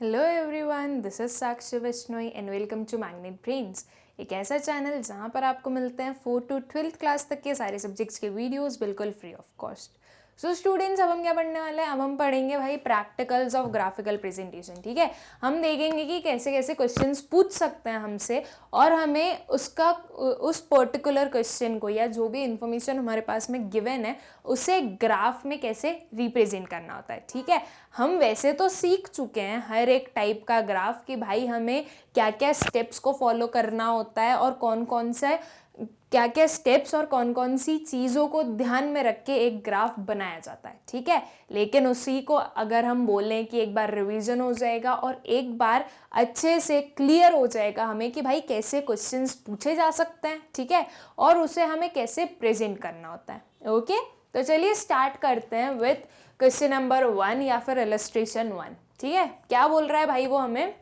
Hello everyone, this is Sakshi Vishnoi and welcome to Magnet Brains. एक ऐसा channel जहाँ पर आपको मिलते हैं 4 to 12th क्लास तक के सारे सब्जेक्ट्स के वीडियोस बिल्कुल free of cost. So students, अब हम क्या पढ़ने वाले हैं? अब हम पढ़ेंगे भाई प्रैक्टिकल्स ऑफ ग्राफिकल प्रेजेंटेशन। ठीक है, हम देखेंगे कि कैसे कैसे क्वेश्चंस पूछ सकते हैं हमसे और हमें उसका उस पर्टिकुलर क्वेश्चन को या जो भी इंफॉर्मेशन हमारे पास में गिवन है उसे ग्राफ में कैसे रिप्रेजेंट करना होता है। ठीक है, हम वैसे तो सीख चुके हैं हर एक टाइप का ग्राफ कि भाई हमें क्या क्या स्टेप्स को फॉलो करना होता है और कौन कौन से क्या क्या स्टेप्स और कौन कौन सी चीज़ों को ध्यान में रख के एक ग्राफ बनाया जाता है। ठीक है, लेकिन उसी को अगर हम बोलें कि एक बार रिवीजन हो जाएगा और एक बार अच्छे से क्लियर हो जाएगा हमें कि भाई कैसे क्वेश्चंस पूछे जा सकते हैं। ठीक है, और उसे हमें कैसे प्रेजेंट करना होता है। ओके, तो चलिए स्टार्ट करते हैं विथ क्वेश्चन नंबर 1 या फिर इलस्ट्रेशन 1। ठीक है, क्या बोल रहा है भाई वो हमें?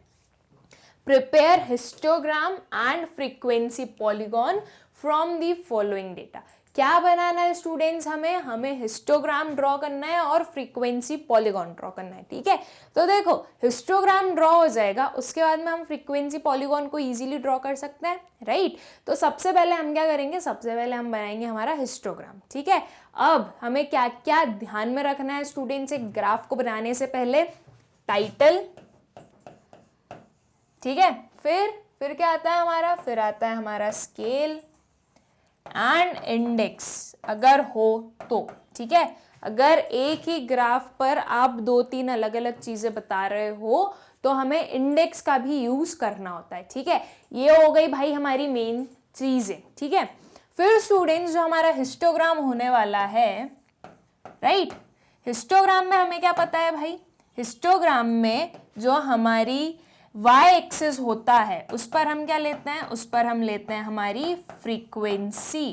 Prepare histogram and frequency polygon from the following data. क्या बनाना है स्टूडेंट्स? हमें हिस्टोग्राम ड्रॉ करना है और फ्रीक्वेंसी पॉलीगॉन ड्रॉ करना है। ठीक है, तो देखो हिस्टोग्राम ड्रॉ हो जाएगा, उसके बाद में हम फ्रीक्वेंसी पॉलीगॉन को इजीली ड्रॉ कर सकते हैं, राइट। तो सबसे पहले हम क्या करेंगे? सबसे पहले हम बनाएंगे हमारा हिस्टोग्राम। ठीक है, अब हमें क्या क्या ध्यान में रखना है स्टूडेंट्स एक ग्राफ को बनाने से पहले? टाइटल, ठीक है, फिर क्या आता है हमारा? फिर आता है हमारा स्केल एंड इंडेक्स अगर हो तो। ठीक है, अगर एक ही ग्राफ पर आप 2-3 अलग अलग चीजें बता रहे हो तो हमें इंडेक्स का भी यूज करना होता है। ठीक है, ये हो गई भाई हमारी मेन चीजें। ठीक है, फिर स्टूडेंट्स जो हमारा हिस्टोग्राम होने वाला है, राइट, हिस्टोग्राम में हमें क्या पता है भाई? हिस्टोग्राम में जो हमारी वाई एक्सिस होता है उस पर हम क्या लेते हैं? उस पर हम लेते हैं हमारी फ्रीक्वेंसी।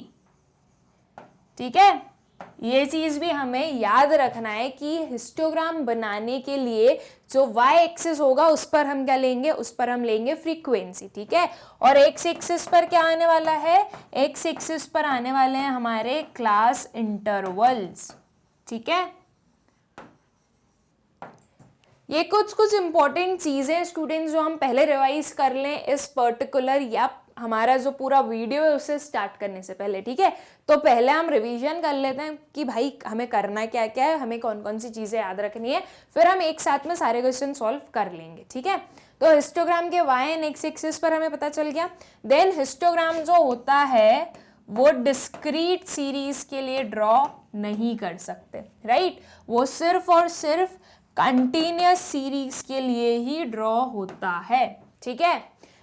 ठीक है, ये चीज भी हमें याद रखना है कि हिस्टोग्राम बनाने के लिए जो वाई एक्सिस होगा उस पर हम क्या लेंगे? उस पर हम लेंगे फ्रीक्वेंसी। ठीक है, और एक्स एक्सिस पर क्या आने वाला है? एक्स एक्सिस पर आने वाले हैं हमारे क्लास इंटरवल्स। ठीक है, ये कुछ इंपॉर्टेंट चीजें स्टूडेंट्स जो हम पहले रिवाइज कर लें इस पर्टिकुलर या हमारा जो पूरा वीडियो है उसे स्टार्ट करने से पहले। ठीक है, तो पहले हम रिवीजन कर लेते हैं कि भाई हमें करना क्या क्या है, हमें कौन कौन सी चीजें याद रखनी है, फिर हम एक साथ में सारे क्वेश्चन सॉल्व कर लेंगे। ठीक है, तो हिस्टोग्राम के वाई एंड एक्स एक्सिस पर हमें पता चल गया। देन हिस्टोग्राम जो होता है वो डिस्क्रीट सीरीज के लिए ड्रॉ नहीं कर सकते, राइट, वो सिर्फ और सिर्फ कंटिन्यूअस सीरीज के लिए ही ड्रॉ होता है। ठीक है,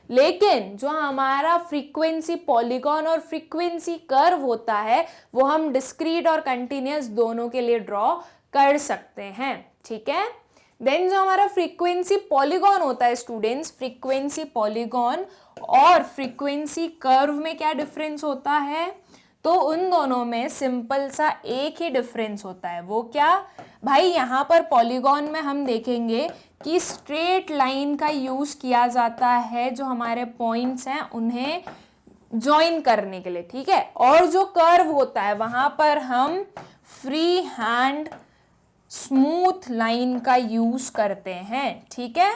लेकिन जो हमारा फ्रीक्वेंसी पॉलीगॉन और फ्रीक्वेंसी कर्व होता है वो हम डिस्क्रीट और कंटिन्यूअस दोनों के लिए ड्रॉ कर सकते हैं। ठीक है, देन जो हमारा फ्रीक्वेंसी पॉलीगॉन होता है स्टूडेंट्स, फ्रीक्वेंसी पॉलीगॉन और फ्रीक्वेंसी कर्व में क्या डिफरेंस होता है? तो उन दोनों में सिंपल सा एक ही डिफरेंस होता है। वो क्या भाई? यहाँ पर पॉलीगॉन में हम देखेंगे कि स्ट्रेट लाइन का यूज किया जाता है जो हमारे पॉइंट्स हैं उन्हें ज्वाइन करने के लिए। ठीक है, और जो कर्व होता है वहां पर हम फ्री हैंड स्मूथ लाइन का यूज करते हैं। ठीक है,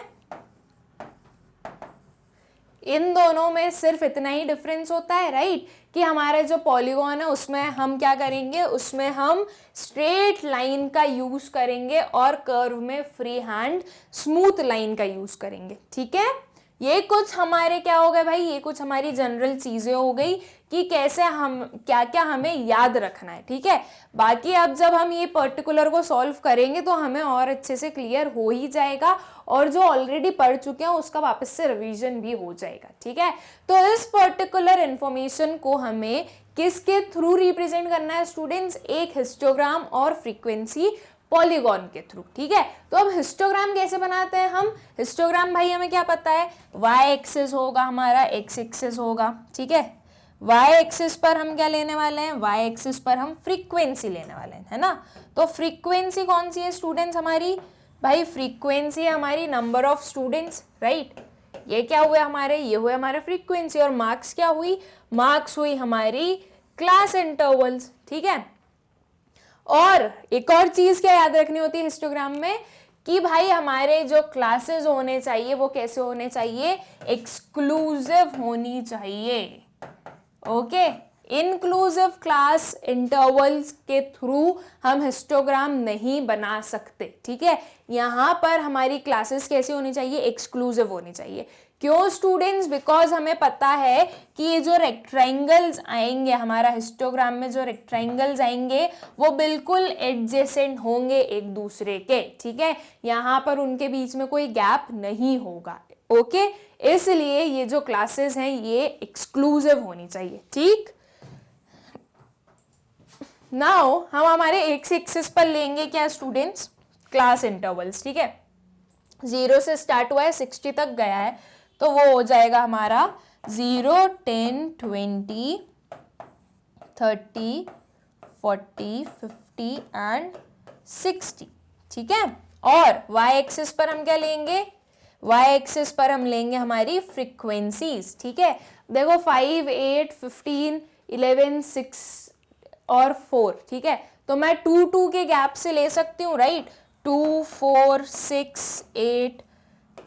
इन दोनों में सिर्फ इतना ही डिफरेंस होता है, राइट, कि हमारे जो पॉलीगॉन है उसमें हम क्या करेंगे? उसमें हम स्ट्रेट लाइन का यूज करेंगे और कर्व में फ्री हैंड स्मूथ लाइन का यूज करेंगे। ठीक है, ये कुछ हमारे क्या हो गए भाई? ये कुछ हमारी जनरल चीजें हो गई कि कैसे हम क्या क्या हमें याद रखना है। ठीक है, बाकी अब जब हम ये पर्टिकुलर को सॉल्व करेंगे तो हमें और अच्छे से क्लियर हो ही जाएगा और जो ऑलरेडी पढ़ चुके हैं उसका वापस से रिवीजन भी हो जाएगा। ठीक है, तो इस पर्टिकुलर इंफॉर्मेशन को हमें किसके थ्रू रिप्रेजेंट करना है स्टूडेंट्स? एक हिस्टोग्राम और फ्रीक्वेंसी पॉलीगॉन के थ्रू। ठीक है, तो अब हिस्टोग्राम कैसे बनाते हैं हम? हिस्टोग्राम भाई हमें क्या पता है? वाई एक्सिस होगा हमारा, एक्स एक्सिस होगा। ठीक है, वाई एक्सिस पर हम क्या लेने वाले हैं? वाई एक्सिस पर हम फ्रीक्वेंसी लेने वाले हैं, है ना। तो फ्रीक्वेंसी कौन सी है स्टूडेंट्स हमारी? भाई फ्रीक्वेंसी हमारी नंबर ऑफ स्टूडेंट्स, राइट। ये क्या हुए हमारे? ये हुए हमारे फ्रीक्वेंसी। और मार्क्स क्या हुई? मार्क्स हुई हमारी क्लास इंटरवल्स। ठीक है, और एक और चीज क्या याद रखनी होती है हिस्टोग्राम में कि भाई हमारे जो क्लासेस होने चाहिए वो कैसे होने चाहिए, एक्सक्लूसिव होनी चाहिए। ओके, इंक्लूसिव क्लास इंटरवल्स के थ्रू हम हिस्टोग्राम नहीं बना सकते, ठीक है। यहाँ पर हमारी क्लासेस कैसी होनी चाहिए, एक्सक्लूसिव होनी चाहिए। क्यों स्टूडेंट्स, बिकॉज हमें पता है कि ये जो रेक्टेंगल्स आएंगे हमारा हिस्टोग्राम में, जो रेक्टेंगल्स आएंगे वो बिल्कुल एडजेसेंट होंगे एक दूसरे के, ठीक है। यहाँ पर उनके बीच में कोई गैप नहीं होगा। ओके, इसलिए ये जो क्लासेस हैं ये एक्सक्लूसिव होनी चाहिए, ठीक। नाउ हम हमारे एक्स एक्सिस पर लेंगे क्या स्टूडेंट्स, क्लास इंटरवल्स, ठीक है। 0 से स्टार्ट हुआ है 60 तक गया है, तो वो हो जाएगा हमारा 0, 10, 20, 30, 40, 50 एंड 60, ठीक है। और y एक्सिस पर हम क्या लेंगे, y एक्सिस पर हम लेंगे हमारी फ्रीक्वेंसीज, ठीक है। देखो 5, 8, 15, 11, 6 और 4, ठीक है। तो मैं 2, 2 के गैप से ले सकती हूँ, राइट। 2, 4, 6, 8,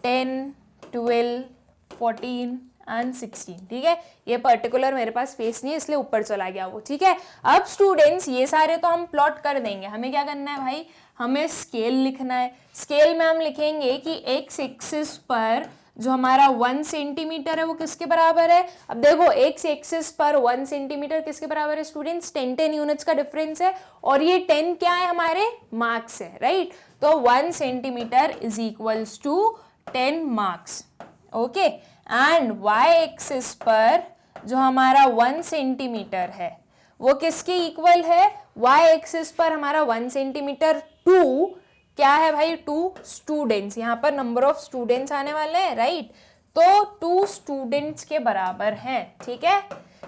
10, 12, 14 एंड 16, ठीक है। ये पर्टिकुलर मेरे पास स्पेस नहीं है इसलिए ऊपर चला गया वो, ठीक है। अब स्टूडेंट्स ये सारे तो हम प्लॉट कर देंगे, हमें क्या करना है भाई, हमें स्केल लिखना है। स्केल में हम लिखेंगे कि एक्स एक्सिस पर जो हमारा 1 सेंटीमीटर है वो किसके बराबर है। अब देखो एक्स एक्सिस पर 1 सेंटीमीटर किसके बराबर है स्टूडेंट्स, 10 यूनिट्स का डिफरेंस है, और ये 10 क्या है, हमारे मार्क्स है, राइट। तो 1 centimetre is equals to 10 marks. Okay, and Y axis पर जो हमारा 1 सेंटीमीटर है वो किसके इक्वल है, वाई एक्सिस पर हमारा 1 सेंटीमीटर 2 क्या है भाई, 2 स्टूडेंट्स, यहाँ पर नंबर ऑफ स्टूडेंट्स आने वाले हैं, राइट। तो 2 स्टूडेंट्स के बराबर है, ठीक है।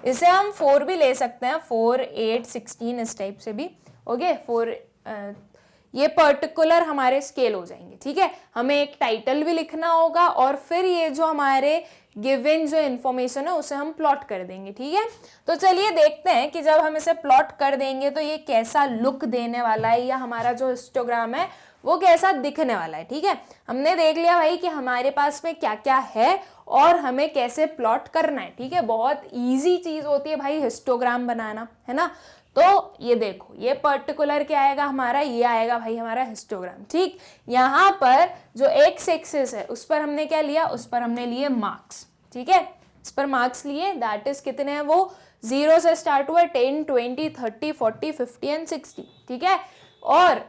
इसे हम 4 भी ले सकते हैं, 4, 8, 16 इस टाइप से भी। ओके, 4 ये पर्टिकुलर हमारे स्केल हो जाएंगे, ठीक है। हमें एक टाइटल भी लिखना होगा और फिर ये जो हमारे गिवन जो इन्फॉर्मेशन है उसे हम प्लॉट कर देंगे, ठीक है। तो चलिए देखते हैं कि जब हम इसे प्लॉट कर देंगे तो ये कैसा लुक देने वाला है, या हमारा जो हिस्टोग्राम है वो कैसा दिखने वाला है, ठीक है। हमने देख लिया भाई कि हमारे पास में क्या क्या है और हमें कैसे प्लॉट करना है, ठीक है। बहुत इजी चीज होती है भाई हिस्टोग्राम बनाना, है ना। तो ये देखो, ये पर्टिकुलर क्या आएगा हमारा, ये आएगा भाई हमारा हिस्टोग्राम, ठीक। यहाँ पर जो एक्स एक्सिस है उस पर हमने क्या लिया, उस पर हमने लिए मार्क्स, ठीक है। इस पर मार्क्स लिए, दैट इज कितने हैं वो, 0 से स्टार्ट हुआ 10, 20, 30, 40, 50 एंड 60, ठीक है। और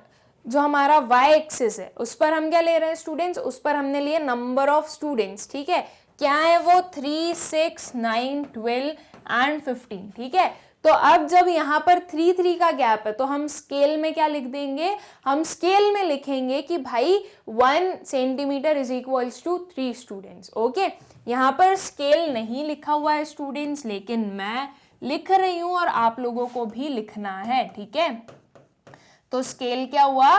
जो हमारा वाई एक्सिस है उस पर हम क्या ले रहे हैं स्टूडेंट्स, उस पर हमने लिए नंबर ऑफ स्टूडेंट्स, ठीक है। क्या है वो, 3, 6, 9, 12 एंड 15, ठीक है। तो अब जब यहाँ पर 3, 3 का गैप है तो हम स्केल में क्या लिख देंगे, हम स्केल में लिखेंगे कि भाई 1 centimetre is equals to 3 students. Okay, यहाँ पर स्केल नहीं लिखा हुआ है स्टूडेंट्स, लेकिन मैं लिख रही हूँ और आप लोगों को भी लिखना है, ठीक है। तो स्केल क्या हुआ,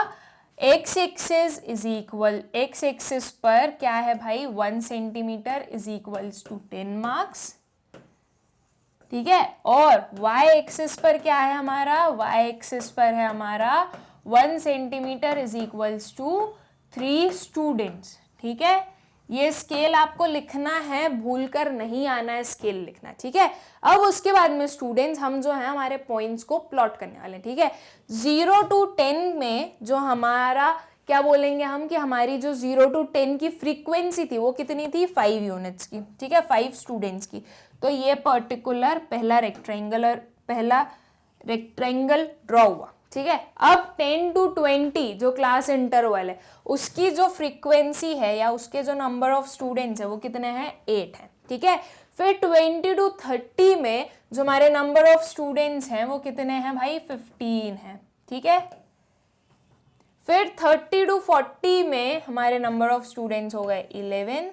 X axis is equal, X axis पर क्या है भाई 1 centimetre is equals to 10 marks, ठीक है। और y एक्सिस पर क्या है हमारा, y एक्सिस पर है हमारा 1 centimetre is equals to 3 students, ठीक है। ये स्केल आपको लिखना है, भूलकर नहीं आना है स्केल लिखना, ठीक है। अब उसके बाद में स्टूडेंट्स हम जो है हमारे पॉइंट्स को प्लॉट करने वाले हैं, ठीक है। 0 to 10 में जो हमारा क्या बोलेंगे हम कि हमारी जो 0 to 10 की फ्रीक्वेंसी थी वो कितनी थी, 5 यूनिट्स की, ठीक है, 5 स्टूडेंट्स की। तो ये पर्टिकुलर पहला रेक्टेंगल ड्रॉ हुआ, ठीक है। अब 10 to 20 जो क्लास इंटरवल है उसकी जो फ्रीक्वेंसी है या उसके जो नंबर ऑफ स्टूडेंट्स है वो कितने हैं, 8 हैं, ठीक है। फिर 20 to 30 में जो हमारे नंबर ऑफ स्टूडेंट्स हैं वो कितने हैं भाई, 15 हैं, ठीक है। फिर 30 to 40 में हमारे नंबर ऑफ स्टूडेंट्स हो गए 11,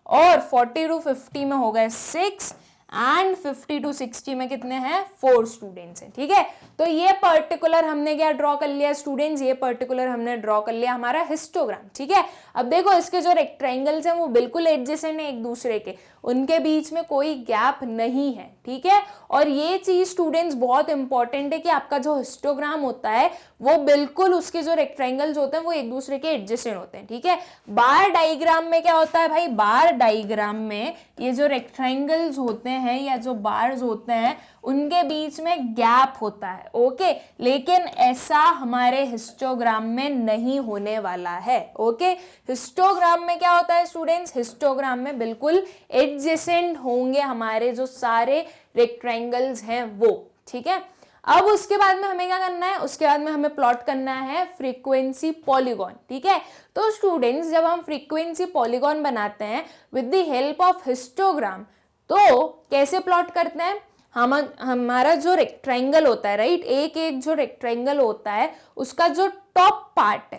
और 40 to 50 में हो गए 6, एंड 50 to 60 में कितने हैं, 4 स्टूडेंट्स हैं, ठीक है। तो ये पर्टिकुलर हमने क्या ड्रॉ कर लिया स्टूडेंट्स, ये पर्टिकुलर हमने ड्रॉ कर लिया हमारा हिस्टोग्राम, ठीक है। अब देखो इसके जो रेक्टेंगल्स हैं वो बिल्कुल एडजेसेंट है एक दूसरे के, उनके बीच में कोई गैप नहीं है, ठीक है। और ये चीज स्टूडेंट्स बहुत इंपॉर्टेंट है कि आपका जो हिस्टोग्राम होता है वो बिल्कुल उसके जो रेक्टेंगल्स होते हैं वो एक दूसरे के एडजेसेंट होते हैं, ठीक है। बार डायग्राम में क्या होता है भाई, बार डायग्राम में ये जो रेक्टेंगल्स होते हैं या जो बार्स होते हैं उनके बीच में गैप होता है, ओके। लेकिन ऐसा हमारे हिस्टोग्राम में नहीं होने वाला है, ओके। हिस्टोग्राम में क्या होता है स्टूडेंट्स, हिस्टोग्राम में बिल्कुल एडजेसेंट होंगे हमारे जो सारे रेक्टेंगल्स हैं वो, ठीक है। अब उसके बाद में हमें क्या करना है, उसके बाद में हमें प्लॉट करना है फ्रीक्वेंसी पॉलीगॉन, ठीक है। तो स्टूडेंट्स जब हम फ्रीक्वेंसी पॉलीगॉन बनाते हैं with the help of histogram, तो कैसे प्लॉट करते हैं, हमारा जो रेक्टेंगल होता है, राइट, एक एक जो रेक्टेंगल होता है उसका जो टॉप पार्ट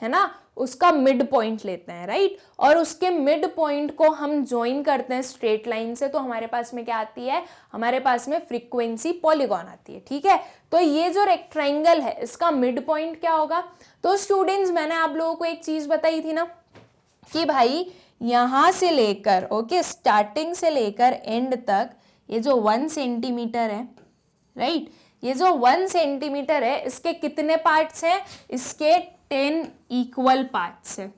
है ना, उसका मिड पॉइंट लेते हैं, राइट, और उसके मिड पॉइंट को हम ज्वाइन करते हैं स्ट्रेट लाइन से, तो हमारे पास में क्या आती है, हमारे पास में फ्रीक्वेंसी पॉलीगॉन आती है, ठीक है। तो ये जो रेक्टेंगल है इसका मिड पॉइंट क्या होगा, तो स्टूडेंट्स मैंने आप लोगों को एक चीज बताई थी ना कि भाई यहां से लेकर, ओके, स्टार्टिंग से लेकर एंड तक ये जो 1 सेंटीमीटर है, राइट, ये जो 1 सेंटीमीटर है इसके कितने पार्ट्स हैं, इसके 10 इक्वल पार्ट्स हैं,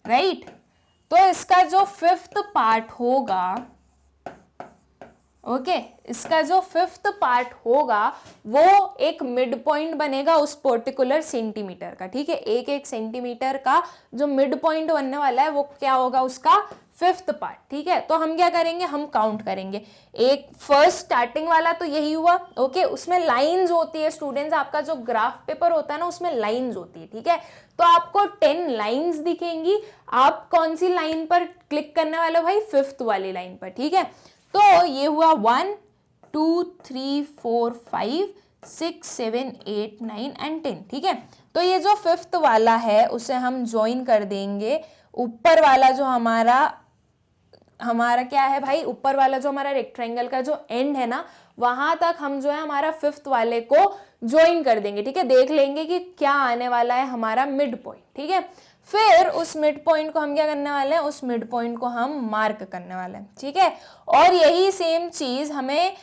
राइट। तो इसका जो 5th पार्ट होगा, ओके, इसका जो 5th पार्ट होगा वो एक मिड पॉइंट बनेगा उस पर्टिकुलर सेंटीमीटर का, ठीक है। एक एक सेंटीमीटर का जो मिड पॉइंट बनने वाला है वो क्या होगा, उसका 5th पार्ट, ठीक है। तो हम क्या करेंगे, हम काउंट करेंगे, एक फर्स्ट स्टार्टिंग वाला तो यही हुआ, ओके। उसमें लाइंस होती है स्टूडेंट्स, आपका जो ग्राफ पेपर होता है ना उसमें लाइंस होती है, ठीक है। तो आपको 10 लाइंस दिखेंगी, आप कौन सी लाइन पर क्लिक करने वाले हो भाई, 5th वाली लाइन पर, ठीक है। तो ये हुआ 1 2 3 4 5 6 7 8 9 एंड 10, ठीक है। तो ये जो 5th वाला है उसे हम ज्वाइन कर देंगे ऊपर वाला जो हमारा क्या है भाई, ऊपर वाला जो हमारा रेक्टेंगल का जो एंड है ना वहां तक हम जो है हमारा 5th वाले को ज्वाइन कर देंगे, ठीक है। देख लेंगे कि क्या आने वाला है हमारा मिड पॉइंट, ठीक है। फिर उस मिड पॉइंट को हम क्या करने वाले हैं, उस मिड पॉइंट को हम मार्क करने वाले हैं, ठीक है। और यही सेम चीज हमें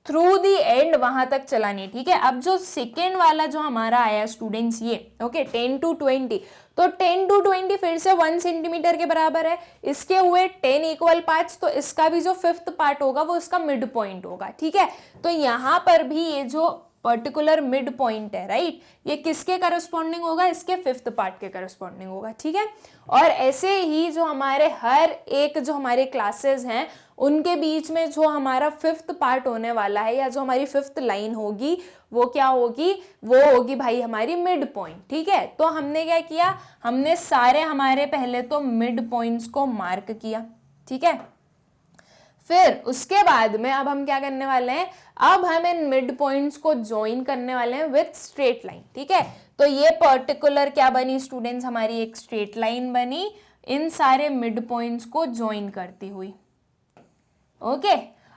थ्रू दी एंड वहां तक चलानी है, ठीक है। अब जो सेकेंड वाला जो हमारा आया स्टूडेंट्स ये, ओके, 10 to 20, तो 10 to 20 फिर से 1 सेंटीमीटर के बराबर है, इसके हुए 10 इक्वल पार्ट्स, तो इसका भी जो 5th पार्ट होगा वो इसका मिड पॉइंट होगा, ठीक है। तो यहाँ पर भी ये जो पर्टिकुलर मिड पॉइंट है, राइट, ये किसके करस्पॉन्डिंग होगा, इसके 5th पार्ट के करस्पॉन्डिंग होगा, ठीक है। और ऐसे ही जो हमारे हर एक जो हमारे क्लासेस हैं उनके बीच में जो हमारा 5th पार्ट होने वाला है या जो हमारी 5th लाइन होगी वो क्या होगी, वो होगी भाई हमारी मिड पॉइंट, ठीक है। तो हमने क्या किया, हमने सारे हमारे पहले तो मिड पॉइंट्स को मार्क किया, ठीक है। फिर उसके बाद में अब हम क्या करने वाले हैं, अब हम इन मिड पॉइंट्स को ज्वाइन करने वाले हैं विथ स्ट्रेट लाइन, ठीक है। तो ये पर्टिकुलर क्या बनी स्टूडेंट्स, हमारी एक स्ट्रेट लाइन बनी इन सारे मिड पॉइंट्स को ज्वाइन करती हुई, ओके।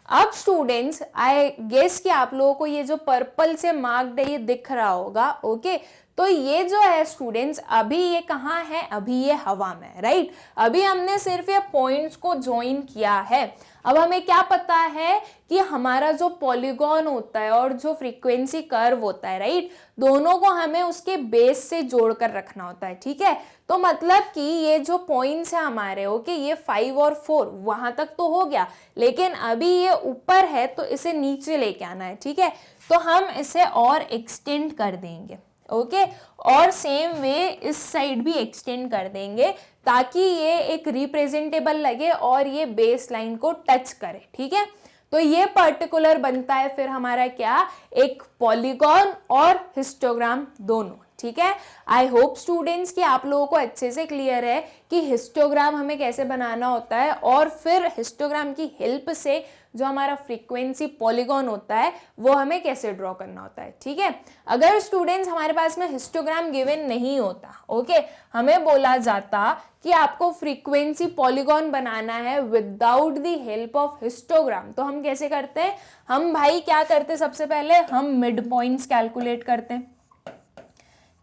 अब स्टूडेंट्स आई गेस कि आप लोगों को ये जो पर्पल से मार्क्ड है ये दिख रहा होगा, ओके। तो ये जो है स्टूडेंट्स अभी ये कहाँ है, अभी ये हवा में है, राइट। अभी हमने सिर्फ ये पॉइंट्स को ज्वाइन किया है। अब हमें क्या पता है कि हमारा जो पॉलीगॉन होता है और जो फ्रीक्वेंसी कर्व होता है, राइट, दोनों को हमें उसके बेस से जोड़कर रखना होता है, ठीक है। तो मतलब कि ये जो पॉइंट्स है हमारे, ओके, ये 5 और 4 वहां तक तो हो गया, लेकिन अभी ये ऊपर है तो इसे नीचे लेके आना है, ठीक है। तो हम इसे और एक्सटेंड कर देंगे, ओके, और सेम वे इस साइड भी एक्सटेंड कर देंगे ताकि ये एक रिप्रेजेंटेबल लगे और ये बेस लाइन को टच करे, ठीक है। तो ये पर्टिकुलर बनता है फिर हमारा क्या, एक पॉलीगॉन और हिस्टोग्राम दोनों, ठीक है। आई होप स्टूडेंट्स कि आप लोगों को अच्छे से क्लियर है कि हिस्टोग्राम हमें कैसे बनाना होता है और फिर हिस्टोग्राम की हेल्प से जो हमारा फ्रीक्वेंसी पॉलीगॉन होता है वो हमें कैसे ड्रॉ करना होता है, ठीक है। अगर स्टूडेंट्स हमारे पास में हिस्टोग्राम गिवन नहीं होता, ओके, हमें बोला जाता कि आपको फ्रीक्वेंसी पॉलीगॉन बनाना है without the help of histogram, तो हम कैसे करते हैं, हम भाई क्या करते, सबसे पहले हम मिड पॉइंट्स कैलकुलेट करते हैं,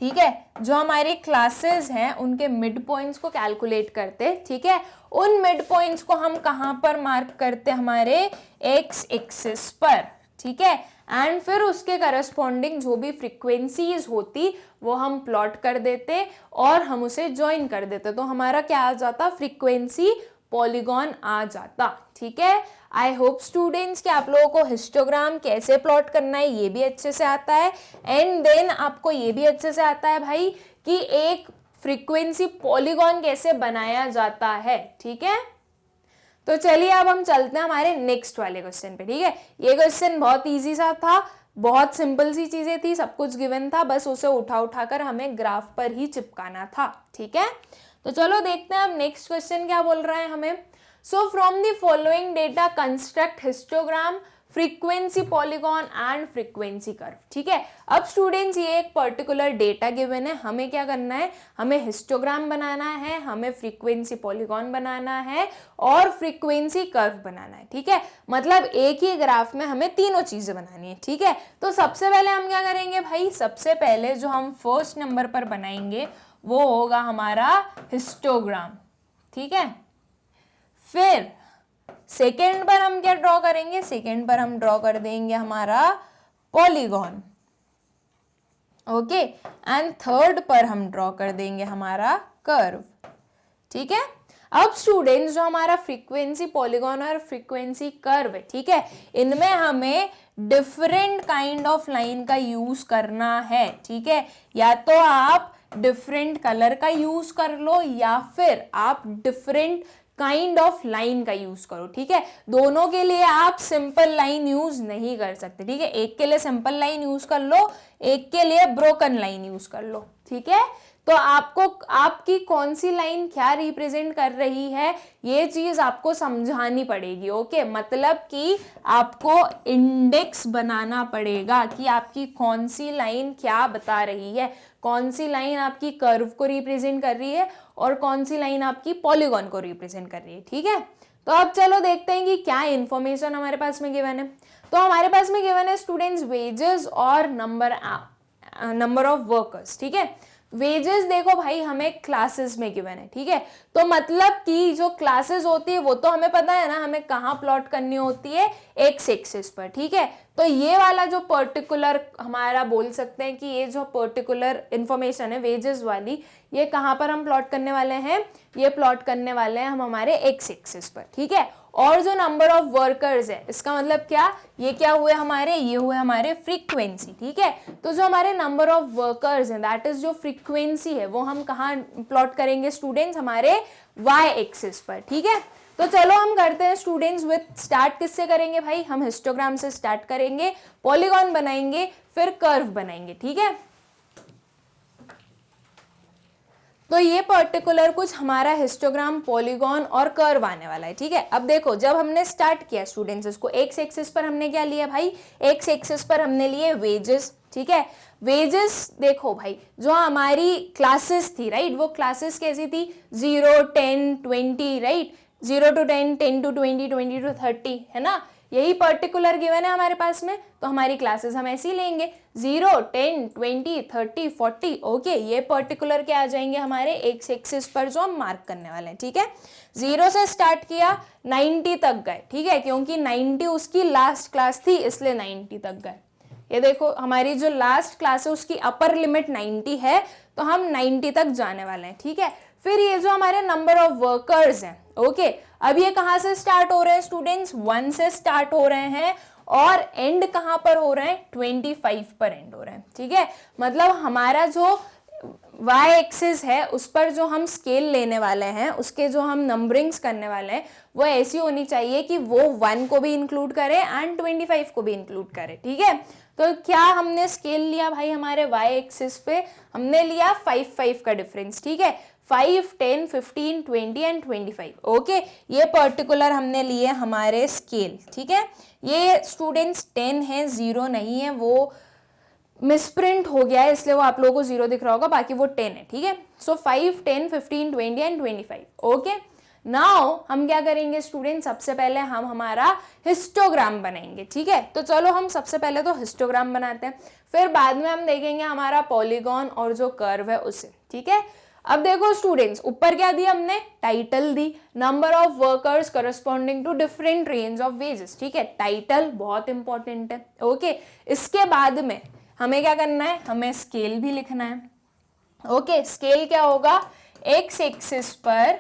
ठीक है, जो हमारे क्लासेस हैं उनके मिड पॉइंट्स को कैलकुलेट करते, ठीक है, उन मिड पॉइंट्स को हम कहाँ पर मार्क करते, हमारे एक्स एक्सिस पर, ठीक है, एंड फिर उसके करस्पॉन्डिंग जो भी फ्रीक्वेंसीज होती वो हम प्लॉट कर देते और हम उसे ज्वाइन कर देते, तो हमारा क्या आ जाता, फ्रीक्वेंसी पॉलीगॉन आ जाता, ठीक है। आई होप स्टूडेंट्स कि आप लोगों को हिस्टोग्राम कैसे प्लॉट करना है ये भी अच्छे से आता है, एंड देन आपको ये भी अच्छे से आता है भाई कि एक फ्रीक्वेंसी पॉलीगॉन कैसे बनाया जाता है, ठीक है। तो चलिए अब हम चलते हैं हमारे नेक्स्ट वाले क्वेश्चन पे, ठीक है। ये क्वेश्चन बहुत इजी सा था, बहुत सिंपल सी चीजें थी, सब कुछ गिवन था, बस उसे उठा उठाकर हमें ग्राफ पर ही चिपकाना था, ठीक है। तो चलो देखते हैं अब नेक्स्ट क्वेश्चन क्या बोल रहा है हमें। So from the following data construct histogram, frequency polygon and frequency curve, ठीक है। अब स्टूडेंट्स ये एक पर्टिकुलर डेटा गिवन है, हमें क्या करना है, हमें हिस्टोग्राम बनाना है, हमें फ्रीक्वेंसी पॉलीगॉन बनाना है और फ्रीक्वेंसी कर्व बनाना है, ठीक है। मतलब एक ही ग्राफ में हमें तीनों चीजें बनानी है, ठीक है। तो सबसे पहले हम क्या करेंगे भाई, सबसे पहले जो हम फर्स्ट नंबर पर बनाएंगे वो होगा हमारा हिस्टोग्राम, ठीक है। फिर सेकेंड पर हम क्या ड्रॉ करेंगे, सेकेंड पर हम ड्रॉ कर देंगे हमारा पॉलीगॉन, ओके, एंड थर्ड पर हम ड्रॉ कर देंगे हमारा कर्व, ठीक है। अब स्टूडेंट्स जो हमारा फ्रीक्वेंसी पॉलीगॉन और फ्रीक्वेंसी कर्व है, ठीक है, इनमें हमें डिफरेंट काइंड ऑफ लाइन का यूज करना है, ठीक है। या तो आप डिफरेंट कलर का यूज कर लो या फिर आप डिफरेंट काइंड ऑफ लाइन का यूज करो, ठीक है। दोनों के लिए आप सिंपल लाइन यूज नहीं कर सकते, ठीक है। एक के लिए सिंपल लाइन यूज कर लो, एक के लिए ब्रोकन लाइन यूज कर लो, ठीक है। तो आपको आपकी कौन सी लाइन क्या रिप्रेजेंट कर रही है ये चीज आपको समझानी पड़ेगी, ओके। मतलब कि आपको इंडेक्स बनाना पड़ेगा कि आपकी कौन सी लाइन क्या बता रही है, कौन सी लाइन आपकी कर्व को रिप्रेजेंट कर रही है और कौन सी लाइन आपकी पॉलीगॉन को रिप्रेजेंट कर रही है, ठीक है। तो अब चलो देखते हैं कि क्या इंफॉर्मेशन हमारे पास में गिवन है। तो हमारे पास में गिवन है स्टूडेंट्स वेजेस और नंबर ऑफ वर्कर्स, ठीक है। वेजेस देखो भाई हमें क्लासेस में गिवन है, ठीक है। तो मतलब कि जो क्लासेस होती है वो तो हमें पता है ना, हमें कहाँ प्लॉट करनी होती है, एक्स एक्सिस पर, ठीक है। तो ये वाला जो पर्टिकुलर हमारा बोल सकते हैं कि ये जो पर्टिकुलर इंफॉर्मेशन है वेजेस वाली, ये कहाँ पर हम प्लॉट करने वाले हैं, ये प्लॉट करने वाले हैं हम हमारे एक्स एक्सिस पर, ठीक है। और जो नंबर ऑफ वर्कर्स है इसका मतलब क्या, ये क्या हुए हमारे, ये हुए हमारे फ्रीक्वेंसी, ठीक है। तो जो हमारे नंबर ऑफ वर्कर्स हैं दैट इज जो फ्रीक्वेंसी है वो हम कहाँ प्लॉट करेंगे स्टूडेंट्स, हमारे वाई एक्सिस पर, ठीक है। तो चलो हम करते हैं स्टूडेंट्स विथ स्टार्ट किससे करेंगे भाई, हम हिस्टोग्राम से स्टार्ट करेंगे, पॉलीगॉन बनाएंगे, फिर कर्व बनाएंगे, ठीक है। तो ये पर्टिकुलर कुछ हमारा हिस्टोग्राम, पॉलीगॉन और कर्व आने वाला है, ठीक है। अब देखो जब हमने स्टार्ट किया स्टूडेंट्स इसको, एक्स एक्सिस पर हमने क्या लिया भाई, एक्स एक्सिस पर हमने लिए वेजेस, ठीक है। वेजेस देखो भाई जो हमारी क्लासेस थी राइट, वो क्लासेस कैसी थी, 0, 10, 20 राइट, 0 to 10, 10 to 20, 20 to 30, है ना, यही पर्टिकुलर गिवन है हमारे पास में। तो हमारी क्लासेस हम ऐसे ही लेंगे 0, 10, 20, 30, 40, ओके। ये पर्टिकुलर क्या आ जाएंगे हमारे एक्स एक्सिस पर जो हम मार्क करने वाले हैं, ठीक है। 0 से स्टार्ट किया 90 तक गए, ठीक है, क्योंकि 90 उसकी लास्ट क्लास थी इसलिए 90 तक गए। ये देखो हमारी जो लास्ट क्लास है उसकी अपर लिमिट 90 है तो हम 90 तक जाने वाले हैं, ठीक है। फिर ये जो हमारे नंबर ऑफ वर्कर्स हैं, ओके, अब ये कहाँ से स्टार्ट हो रहे हैं स्टूडेंट्स, 1 से स्टार्ट हो रहे हैं और एंड कहाँ पर हो रहे हैं, 25 पर एंड हो रहे हैं, ठीक है। मतलब हमारा जो y एक्सिस है उस पर जो हम स्केल लेने वाले हैं, उसके जो हम नंबरिंग्स करने वाले हैं वो ऐसी होनी चाहिए कि वो 1 को भी इंक्लूड करे एंड 25 को भी इंक्लूड करे, ठीक है। तो क्या हमने स्केल लिया भाई हमारे y एक्सिस पे, हमने लिया 5 का डिफरेंस, ठीक है। 5, 10, 15, 20 एंड 25, ओके। ये पर्टिकुलर हमने लिए हमारे स्केल, ठीक है। ये स्टूडेंट्स 10 है, 0 नहीं है, वो मिसप्रिंट हो गया है इसलिए वो आप लोगों को 0 दिख रहा होगा, बाकी वो 10 है, ठीक है। सो 5, 10, 15, 20 एंड 25, ओके। नाउ हम क्या करेंगे स्टूडेंट, सबसे पहले हम हमारा हिस्टोग्राम बनाएंगे, ठीक है। तो चलो हम सबसे पहले तो हिस्टोग्राम बनाते हैं, फिर बाद में हम देखेंगे हमारा पॉलीगॉन और जो कर्व है उसे, ठीक है। अब देखो स्टूडेंट्स, ऊपर क्या दिया हमने, टाइटल दी, number of workers corresponding to different range of wages, ठीक है। टाइटल बहुत इंपॉर्टेंट है, ओके। इसके बाद में हमें क्या करना है, हमें स्केल भी लिखना है, ओके। स्केल क्या होगा, एक्स एक्सिस पर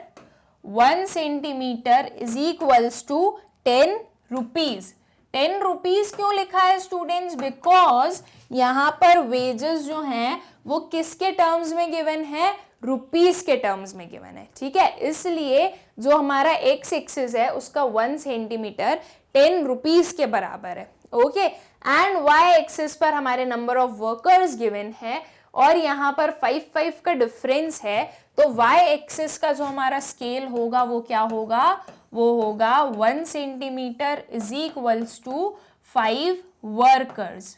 1 centimetre is equals to 10 rupees. 10 rupees क्यों लिखा है स्टूडेंट्स, बिकॉज यहाँ पर वेजेस जो हैं वो किसके टर्म्स में गिवन है, रुपीस के टर्म्स में गिवन है, ठीक है। इसलिए जो हमारा एक्स एक्सिस है उसका 1 सेंटीमीटर 10 रुपीज के बराबर है, ओके। एंड वाई एक्सिस पर हमारे नंबर ऑफ वर्कर्स गिवन है और यहाँ पर 5 का डिफरेंस है, तो y एक्सिस का जो हमारा स्केल होगा वो क्या होगा, वो होगा 1 centimetre is equals to 5 workers,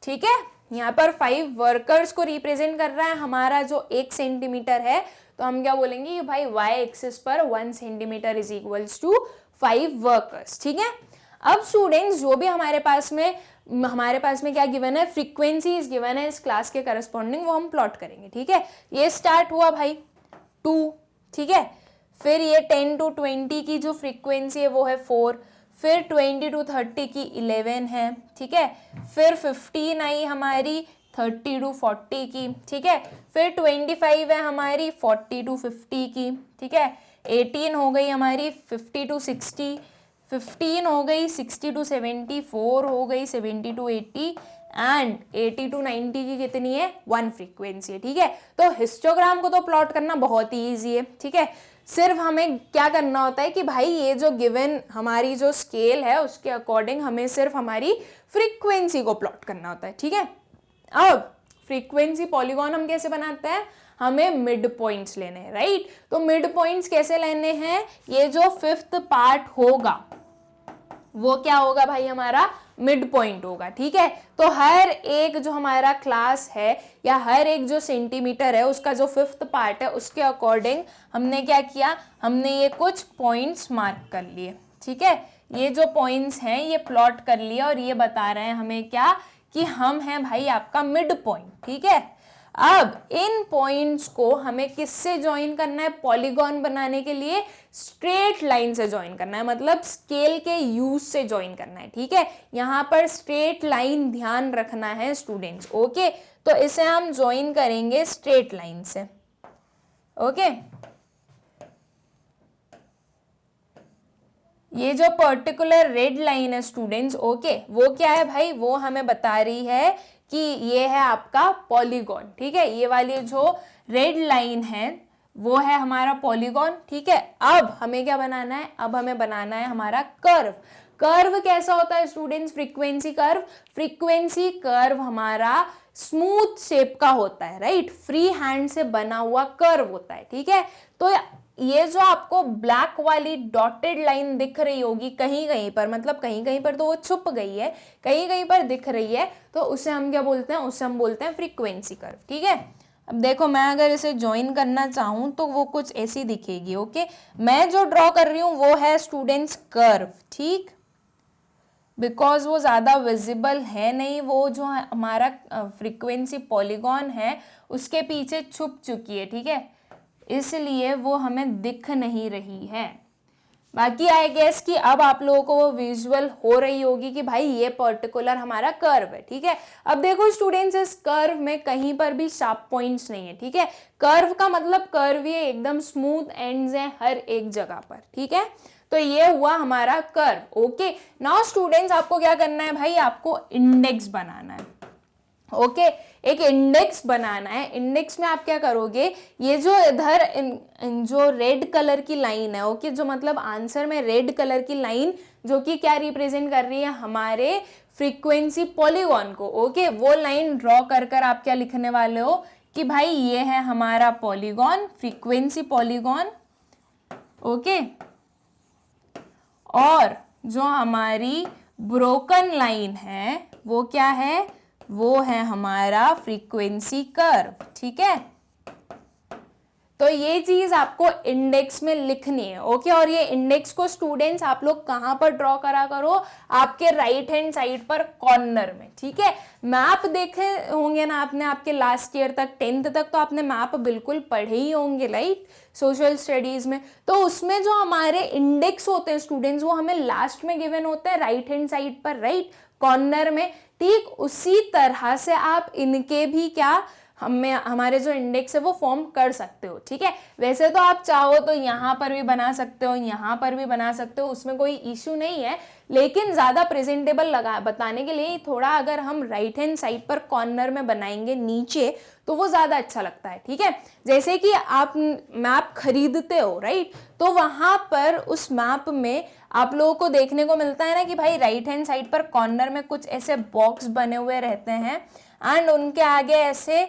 ठीक है। यहाँ पर 5 वर्कर्स को रिप्रेजेंट कर रहा है हमारा जो 1 सेंटीमीटर है, तो हम क्या बोलेंगे कि भाई y एक्सिस पर 1 centimetre is equals to 5 workers, ठीक है। अब स्टूडेंट्स जो भी हमारे पास में क्या गिवन है, फ्रीक्वेंसी इज गिवन है इस क्लास के करस्पॉन्डिंग, वो हम प्लॉट करेंगे, ठीक है। ये स्टार्ट हुआ भाई 2, ठीक है। फिर ये 10 to 20 की जो फ्रीक्वेंसी है वो है 4, फिर 20 to 30 की 11 है, ठीक है। फिर 15 आई हमारी 30 to 40 की, ठीक है। फिर 25 है हमारी 40 to 50 की, ठीक है। 18 हो गई हमारी 50 to 60, 15 हो गई 60 to 70, 4 हो गई 70 to 80 एंड 80 to 90 की कितनी है, 1 फ्रीक्वेंसी है, ठीक है। तो हिस्टोग्राम को तो प्लॉट करना बहुत ही ईजी है, ठीक है। सिर्फ हमें क्या करना होता है कि भाई ये जो गिवन हमारी जो स्केल है उसके अकॉर्डिंग हमें सिर्फ हमारी फ्रीक्वेंसी को प्लॉट करना होता है, ठीक है। अब फ्रीक्वेंसी पॉलीगॉन हम कैसे बनाते हैं, हमें मिड पॉइंट्स लेने हैं, राइट। तो मिड पॉइंट्स कैसे लेने हैं, ये जो 5th पार्ट होगा वो क्या होगा भाई, हमारा मिड पॉइंट होगा, ठीक है। तो हर एक जो हमारा क्लास है या हर एक जो सेंटीमीटर है उसका जो 5th पार्ट है उसके अकॉर्डिंग हमने क्या किया, हमने ये कुछ पॉइंट्स मार्क कर लिए, ठीक है। ये जो पॉइंट्स हैं ये प्लॉट कर लिया और ये बता रहे हैं हमें क्या, कि हम हैं भाई आपका मिड पॉइंट, ठीक है। अब इन पॉइंट्स को हमें किससे ज्वाइन करना है, पॉलीगॉन बनाने के लिए स्ट्रेट लाइन से ज्वाइन करना है, मतलब स्केल के यूज से ज्वाइन करना है, ठीक है। यहाँ पर स्ट्रेट लाइन ध्यान रखना है स्टूडेंट्स, ओके। तो इसे हम ज्वाइन करेंगे स्ट्रेट लाइन से, ओके। ये जो पर्टिकुलर रेड लाइन है स्टूडेंट्स, ओके, वो क्या है भाई, वो हमें बता रही है कि ये है आपका पॉलीगॉन, ठीक है। ये वाली जो रेड लाइन है वो है हमारा पॉलीगॉन, ठीक है। अब हमें क्या बनाना है, अब हमें बनाना है हमारा कर्व। कर्व कैसा होता है students, frequency curve. Frequency curve हमारा स्मूथ शेप का होता है, राइट, फ्री हैंड से बना हुआ कर्व होता है, ठीक है। तो ये जो आपको ब्लैक वाली डॉटेड लाइन दिख रही होगी कहीं कहीं पर, मतलब कहीं कहीं पर तो वो छुप गई है, कहीं कहीं पर दिख रही है, तो उसे हम क्या बोलते हैं, उसे हम बोलते हैं फ्रीक्वेंसी कर्व, ठीक है। अब देखो मैं अगर इसे ज्वाइन करना चाहूँ तो वो कुछ ऐसी दिखेगी, ओके। मैं जो ड्रॉ कर रही हूँ वो है स्टूडेंट्स कर्व, ठीक, बिकॉज वो ज़्यादा विजिबल है नहीं, वो जो हमारा फ्रीक्वेंसी पॉलीगॉन है उसके पीछे छुप चुकी है, ठीक है, इसलिए वो हमें दिख नहीं रही है। बाकी आई गेस कि अब आप लोगों को वो विजुअल हो रही होगी कि भाई ये पर्टिकुलर हमारा कर्व है, ठीक है। अब देखो स्टूडेंट्स, इस कर्व में कहीं पर भी शार्प पॉइंट्स नहीं है, ठीक है। कर्व का मतलब कर्व ये एकदम स्मूथ एंड्स हैं हर एक जगह पर, ठीक है। तो ये हुआ हमारा कर्व, ओके। नाउ स्टूडेंट्स आपको क्या करना है भाई, आपको इंडेक्स बनाना है, ओके। एक इंडेक्स बनाना है। इंडेक्स में आप क्या करोगे, ये जो इधर जो रेड कलर की लाइन है, ओके, जो मतलब आंसर में रेड कलर की लाइन जो कि क्या रिप्रेजेंट कर रही है, हमारे फ्रीक्वेंसी पॉलीगॉन को, ओके। वो लाइन ड्रॉ कर कर आप क्या लिखने वाले हो कि भाई ये है हमारा पॉलीगॉन, फ्रीक्वेंसी पॉलीगॉन, ओके। और जो हमारी ब्रोकन लाइन है वो क्या है, वो है हमारा फ्रीक्वेंसी कर्व, ठीक है। तो ये चीज आपको इंडेक्स में लिखनी है, ओके। और ये इंडेक्स को स्टूडेंट्स आप लोग कहाँ पर ड्रॉ करा करो, आपके राइट हैंड साइड पर कॉर्नर में, ठीक है। मैप देखे होंगे ना आपने, आपके लास्ट ईयर तक 10th तक तो आपने मैप बिल्कुल पढ़े ही होंगे, राइट, सोशल स्टडीज में। तो उसमें जो हमारे इंडेक्स होते हैं स्टूडेंट्स, वो हमें लास्ट में गिवन होते हैं राइट हैंड साइड पर, राइट, कॉर्नर में। ठीक उसी तरह से आप इनके भी क्या हमारे जो इंडेक्स है वो फॉर्म कर सकते हो, ठीक है। वैसे तो आप चाहो तो यहाँ पर भी बना सकते हो, यहाँ पर भी बना सकते हो, उसमें कोई इशू नहीं है, लेकिन ज़्यादा प्रेजेंटेबल लगा बताने के लिए थोड़ा अगर हम राइट हैंड साइड पर कॉर्नर में बनाएंगे नीचे तो वो ज़्यादा अच्छा लगता है, ठीक है। जैसे कि आप मैप खरीदते हो, राइट, तो वहाँ पर उस मैप में आप लोगों को देखने को मिलता है ना कि भाई राइट हैंड साइड पर कॉर्नर में कुछ ऐसे बॉक्स बने हुए रहते हैं एंड उनके आगे ऐसे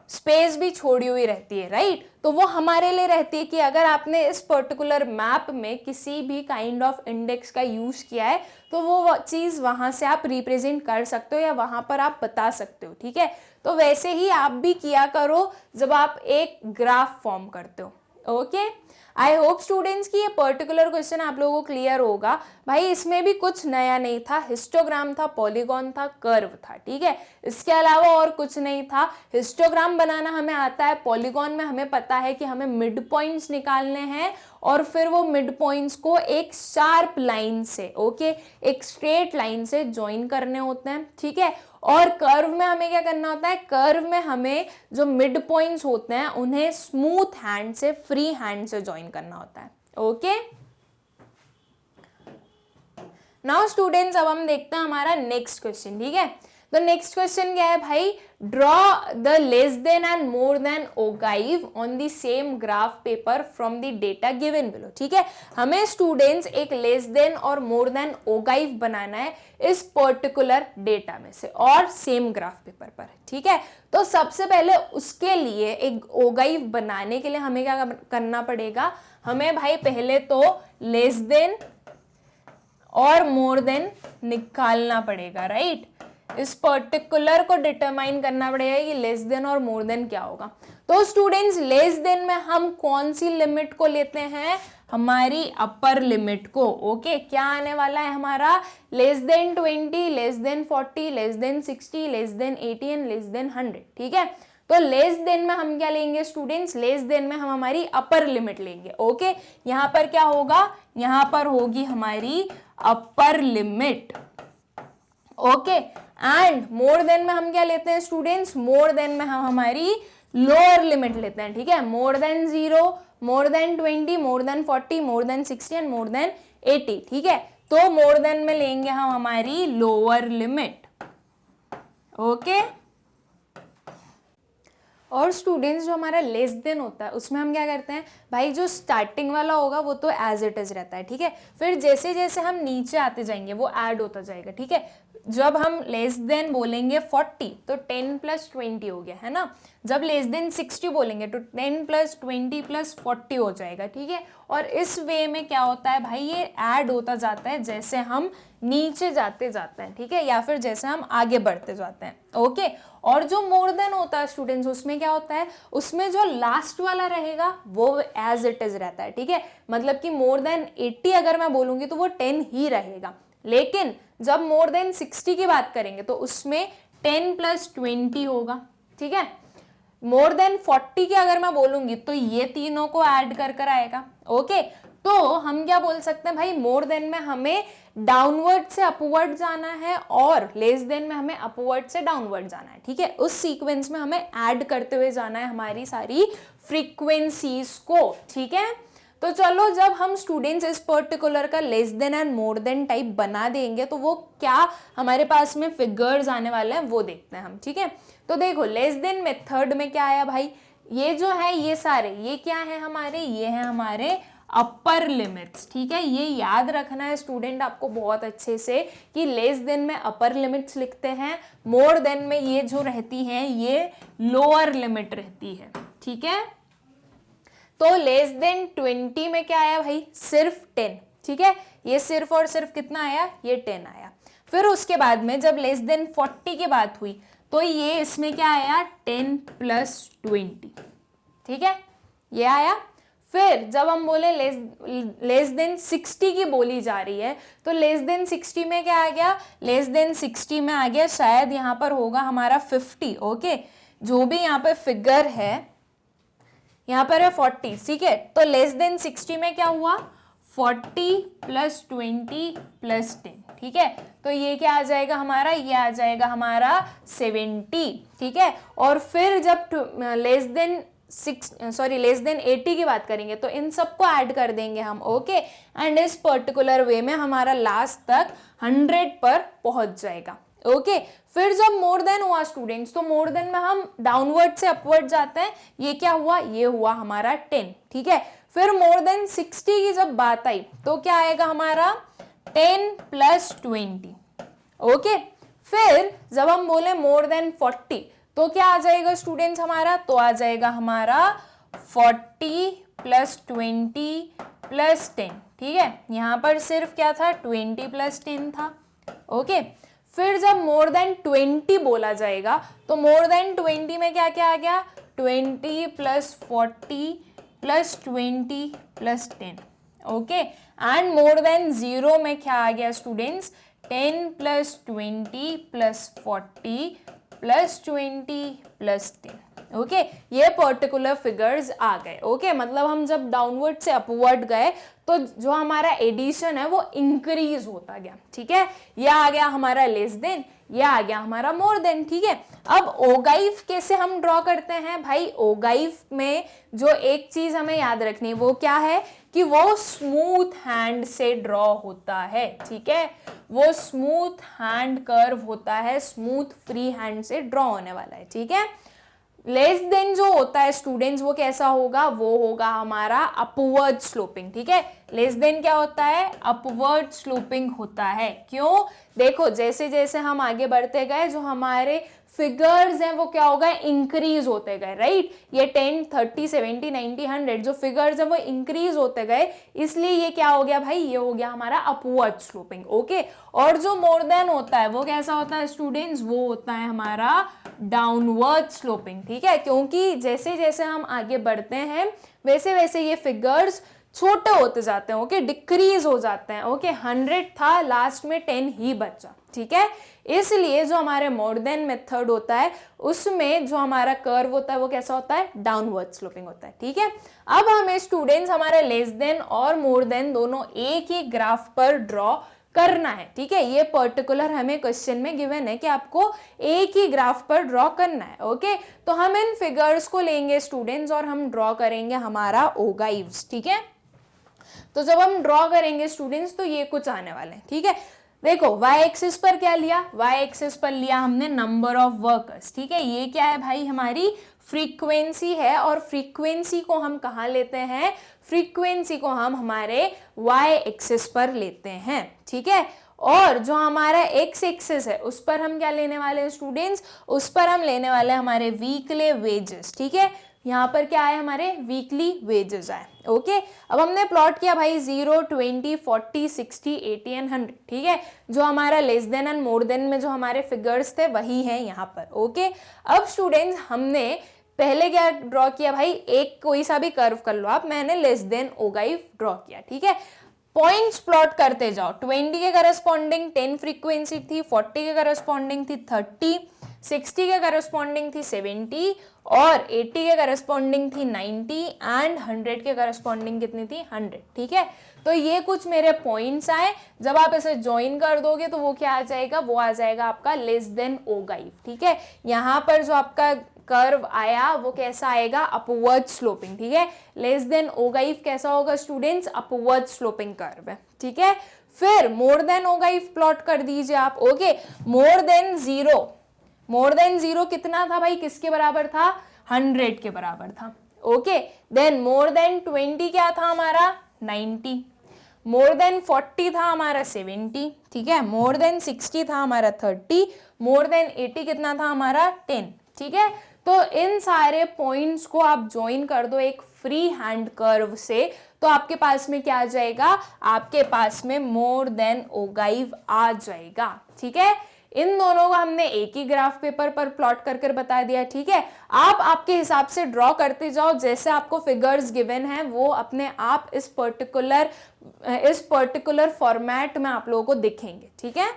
स्पेस भी छोड़ी हुई रहती है, राइट। तो वो हमारे लिए रहती है कि अगर आपने इस पर्टिकुलर मैप में किसी भी काइंड ऑफ इंडेक्स का यूज किया है तो वो चीज़ वहाँ से आप रिप्रेजेंट कर सकते हो या वहाँ पर आप बता सकते हो, ठीक है। तो वैसे ही आप भी किया करो जब आप एक ग्राफ फॉर्म करते हो, ओके। आई होप स्टूडेंट्स की ये पर्टिकुलर क्वेश्चन आप लोगों को क्लियर होगा। भाई इसमें भी कुछ नया नहीं था, हिस्टोग्राम था, पॉलीगॉन था, कर्व था, ठीक है। इसके अलावा और कुछ नहीं था। हिस्टोग्राम बनाना हमें आता है, पॉलीगॉन में हमें पता है कि हमें मिड पॉइंट्स निकालने हैं और फिर वो मिड पॉइंट्स को एक शार्प लाइन से, ओके, एक स्ट्रेट लाइन से ज्वाइन करने होते हैं, ठीक है। और कर्व में हमें क्या करना होता है, कर्व में हमें जो मिड पॉइंट्स होते हैं उन्हें स्मूथ हैंड से, फ्री हैंड से ज्वाइन करना होता है, ओके। नाउ स्टूडेंट्स अब हम देखते हैं हमारा नेक्स्ट क्वेश्चन, ठीक है। तो नेक्स्ट क्वेश्चन क्या है भाई, draw the less than and more than ogive on the same graph paper from the data given below, ठीक है। हमें स्टूडेंट्स एक लेस देन और मोर देन ओगाइव बनाना है इस पर्टिकुलर डेटा में से और सेम ग्राफ पेपर पर, ठीक है। तो सबसे पहले उसके लिए एक ओगाइव बनाने के लिए हमें क्या करना पड़ेगा, हमें भाई पहले तो लेस देन और मोर देन निकालना पड़ेगा, राइट। इस पर्टिकुलर को डिटरमाइन करना पड़ेगा कि लेस देन और मोर देन क्या होगा। तो स्टूडेंट्स लेस देन में हम कौन सी लिमिट को लेते हैं, हमारी अपर लिमिट को, ओके। क्या आने वाला है हमारा, less than 20, less than 40, less than 60, less than 80 and less then 100, ठीक है। तो लेस देन में हम क्या लेंगे स्टूडेंट्स, लेस देन में हम हमारी अपर लिमिट लेंगे, ओके। यहाँ पर क्या होगा, यहाँ पर होगी हमारी upper limit, okay. And more than में हम क्या लेते हैं स्टूडेंट्स, मोर देन में हम हमारी लोअर लिमिट लेते हैं, ठीक है। More than 0, more than 20, more than 40, more than 60 and more than 80, ठीक है। तो मोर देन में लेंगे हम हमारी लोअर लिमिट, ओके। और स्टूडेंट्स जो हमारा लेस देन होता है उसमें हम क्या करते हैं भाई, जो स्टार्टिंग वाला होगा वो तो एज इट इज रहता है, ठीक है। फिर जैसे जैसे हम नीचे आते जाएंगे वो ऐड होता जाएगा, ठीक है। जब हम लेस देन बोलेंगे 40 तो 10 + 20 हो गया, है ना। जब लेस देन 60 बोलेंगे तो 10 + 20 + 40 हो जाएगा, ठीक है। और इस वे में क्या होता है भाई, ये ऐड होता जाता है जैसे हम नीचे जाते जाते हैं, ठीक है, या फिर जैसे हम आगे बढ़ते जाते हैं, ओके। और जो मोर देन होता है स्टूडेंट्स, उसमें क्या होता है, उसमें जो लास्ट वाला रहेगा वो एज इट इज रहता है, ठीक है। मतलब कि मोर देन 80 अगर मैं बोलूंगी तो वो 10 ही रहेगा, लेकिन जब मोर देन 60 की बात करेंगे तो उसमें 10 + 20 होगा, ठीक है। मोर देन 40 की अगर मैं बोलूंगी तो ये तीनों को ऐड कर कर आएगा, ओके। तो हम क्या बोल सकते हैं भाई, मोर देन में हमें डाउनवर्ड से अपवर्ड जाना है और लेस देन में हमें अपवर्ड से डाउनवर्ड जाना है, ठीक है। उस सीक्वेंस में हमें ऐड करते हुए जाना है हमारी सारी फ्रीक्वेंसीज को, ठीक है। तो चलो जब हम स्टूडेंट्स इस पर्टिकुलर का less than and more than type बना देंगे तो वो क्या हमारे पास में फिगर्स आने वाले हैं वो देखते हैं हम, ठीक है। तो देखो लेस देन मेथड में क्या आया भाई, ये जो है ये सारे ये क्या है हमारे, ये है हमारे अपर लिमिट्स, ठीक है। ये याद रखना है स्टूडेंट आपको बहुत अच्छे से कि लेस देन में अपर लिमिट्स लिखते हैं, मोर देन में ये जो रहती हैं ये लोअर लिमिट रहती है, ठीक है। तो लेस देन 20 में क्या आया भाई, सिर्फ 10, ठीक है। ये सिर्फ और सिर्फ कितना आया, ये 10 आया। फिर उसके बाद में जब लेस देन 40 की बात हुई तो ये इसमें क्या आया, 10 + 20, ठीक है। ये आया। फिर जब हम बोले लेस देन 60 की बोली जा रही है, तो लेस देन 60 में क्या आ गया, लेस देन 60 में आ गया शायद यहाँ पर होगा हमारा 50। ओके, जो भी यहाँ पर फिगर है, यहाँ पर है 40, ठीक है। तो लेस देन 60 में क्या हुआ, 40 + 20 + 10, ठीक है। तो ये क्या आ जाएगा हमारा, ये आ जाएगा हमारा 70, ठीक है। और फिर जब लेस देन 80 की बात करेंगे तो इन सबको ऐड कर देंगे हम। ओके, एंड इस पर्टिकुलर वे में हमारा लास्ट तक 100 पर पहुंच जाएगा। ओके, फिर जब मोर देन हुआ स्टूडेंट्स, तो मोर देन में हम डाउनवर्ड से अपवर्ड जाते हैं। ये क्या हुआ, ये हुआ हमारा 10, ठीक है। फिर मोर देन 60 की जब बात आई तो क्या आएगा हमारा 10 + 20। ओके, फिर जब हम बोले मोर देन 40 तो क्या आ जाएगा स्टूडेंट्स हमारा, तो आ जाएगा हमारा 40 + 20 + 10, ठीक है। यहां पर सिर्फ क्या था, 20 + 10 था। ओके, फिर जब मोर देन 20 बोला जाएगा तो मोर देन 20 में क्या क्या आ गया, 20 + 40 + 20 + 10। ओके, एंड मोर देन 0 में क्या आ गया स्टूडेंट्स, 10 + 20 + 40 + 20 + 10। ओके, ये पर्टिकुलर फिगर्स आ गए। ओके, मतलब हम जब डाउनवर्ड से अपवर्ड गए तो जो हमारा एडिशन है वो इंक्रीज होता गया, ठीक है। ये आ गया हमारा लेस देन, ये आ गया हमारा मोर देन, ठीक है। अब ओगाइफ कैसे हम ड्रॉ करते हैं भाई, ओगाइफ में जो एक चीज हमें याद रखनी है वो क्या है कि वो स्मूथ हैंड से ड्रॉ होता है, ठीक है। वो स्मूथ हैंड कर्व होता है, स्मूथ फ्री हैंड से ड्रॉ होने वाला है, ठीक है। लेस देन जो होता है स्टूडेंट्स वो कैसा होगा, वो होगा हमारा अपवर्ड स्लोपिंग, ठीक है। लेस देन क्या होता है, अपवर्ड स्लोपिंग होता है। क्यों, देखो जैसे जैसे हम आगे बढ़ते गए जो हमारे फिगर्स हैं वो क्या हो गए, इंक्रीज होते गए, राइट। ये 10, 30, 70, 90, 100 जो फिगर्स हैं वो इंक्रीज होते गए, इसलिए ये क्या हो गया भाई, ये हो गया हमारा अपवर्ड स्लोपिंग। ओके, और जो मोर देन होता है वो कैसा होता है स्टूडेंट्स, वो होता है हमारा डाउनवर्ड स्लोपिंग, ठीक है। क्योंकि जैसे जैसे हम आगे बढ़ते हैं वैसे वैसे ये फिगर्स छोटे होते जाते हैं। ओके, डिक्रीज हो जाते हैं। ओके, 100 था, लास्ट में 10 ही बचा, ठीक है। इसलिए जो हमारे मोर देन मेथड होता है उसमें जो हमारा कर्व होता है वो कैसा होता है, डाउनवर्ड स्लोपिंग होता है, ठीक है। अब हमें स्टूडेंट्स हमारे लेस देन और मोर देन दोनों एक ही ग्राफ पर ड्रॉ करना है, ठीक है। ये पर्टिकुलर हमें क्वेश्चन में गिवन है कि आपको एक ही ग्राफ पर ड्रॉ करना है। ओके, तो हम इन फिगर्स को लेंगे स्टूडेंट्स और हम ड्रॉ करेंगे हमारा ओगाइव्स, ठीक है। तो जब हम ड्रॉ करेंगे स्टूडेंट्स तो ये कुछ आने वाले हैं, ठीक है। देखो वाई एक्सिस पर क्या लिया, वाई एक्सिस पर लिया हमने नंबर ऑफ वर्कर्स, ठीक है। ये क्या है भाई, हमारी फ्रीक्वेंसी है, और फ्रीक्वेंसी को हम कहाँ लेते हैं, फ्रीक्वेंसी को हम हमारे वाई एक्सिस पर लेते हैं, ठीक है। और जो हमारा एक्स एक्सिस है उस पर हम क्या लेने वाले हैं स्टूडेंट्स, उस पर हम लेने वाले हैं हमारे वीकली वेजेस, ठीक है। यहाँ पर क्या आए, हमारे वीकली वेजेस आए। ओके, अब हमने प्लॉट किया भाई 0, 20, 40, 60, 80 एंड 100, ठीक है। जो हमारा less than and more than में जो हमारे फिगर्स थे वही है यहाँ पर। ओके, अब स्टूडेंट्स हमने पहले क्या ड्रॉ किया भाई, एक कोई सा भी कर्व कर लो आप, मैंने लेस देन ओगाइव ड्रॉ किया, ठीक है। पॉइंट्स प्लॉट करते जाओ, 20 के करस्पॉन्डिंग 10 फ्रीक्वेंसी थी, 40 के करस्पॉन्डिंग थी 30, 60 के करस्पॉन्डिंग थी 70 और 80 के करस्पॉन्डिंग थी 90 एंड 100 के करस्पॉन्डिंग कितनी थी 100, ठीक है। तो ये कुछ मेरे पॉइंट्स आए, जब आप इसे ज्वाइन कर दोगे तो वो क्या आ जाएगा, वो आ जाएगा आपका लेस देन ओगाइव, ठीक है। यहाँ पर जो आपका कर्व आया वो कैसा आएगा, अपवर्ड स्लोपिंग, ठीक है। लेस देन ओगाइव कैसा होगा स्टूडेंट्स, अपवर्ड स्लोपिंग कर्व है, ठीक है। फिर मोर देन ओगाइव प्लॉट कर दीजिए आप। ओके, मोर देन जीरो कितना था भाई, किसके बराबर था, 100 के बराबर था। ओके, देन मोर देन 20 क्या था हमारा, 90, मोर देन 40 था हमारा 70, ठीक है। मोर देन 60 था हमारा 30, मोर देन 80 कितना था हमारा 10, ठीक है। तो इन सारे पॉइंट्स को आप ज्वाइन कर दो एक फ्री हैंड कर्व से, तो आपके पास में क्या आ जाएगा, आपके पास में मोर देन ओगाइव आ जाएगा, ठीक है। इन दोनों को हमने एक ही ग्राफ पेपर पर प्लॉट कर कर बता दिया, ठीक है। आप आपके हिसाब से ड्रॉ करते जाओ, जैसे आपको फिगर्स गिवन है वो अपने आप इस पर्टिकुलर फॉर्मेट में आप लोगों को दिखेंगे, ठीक है।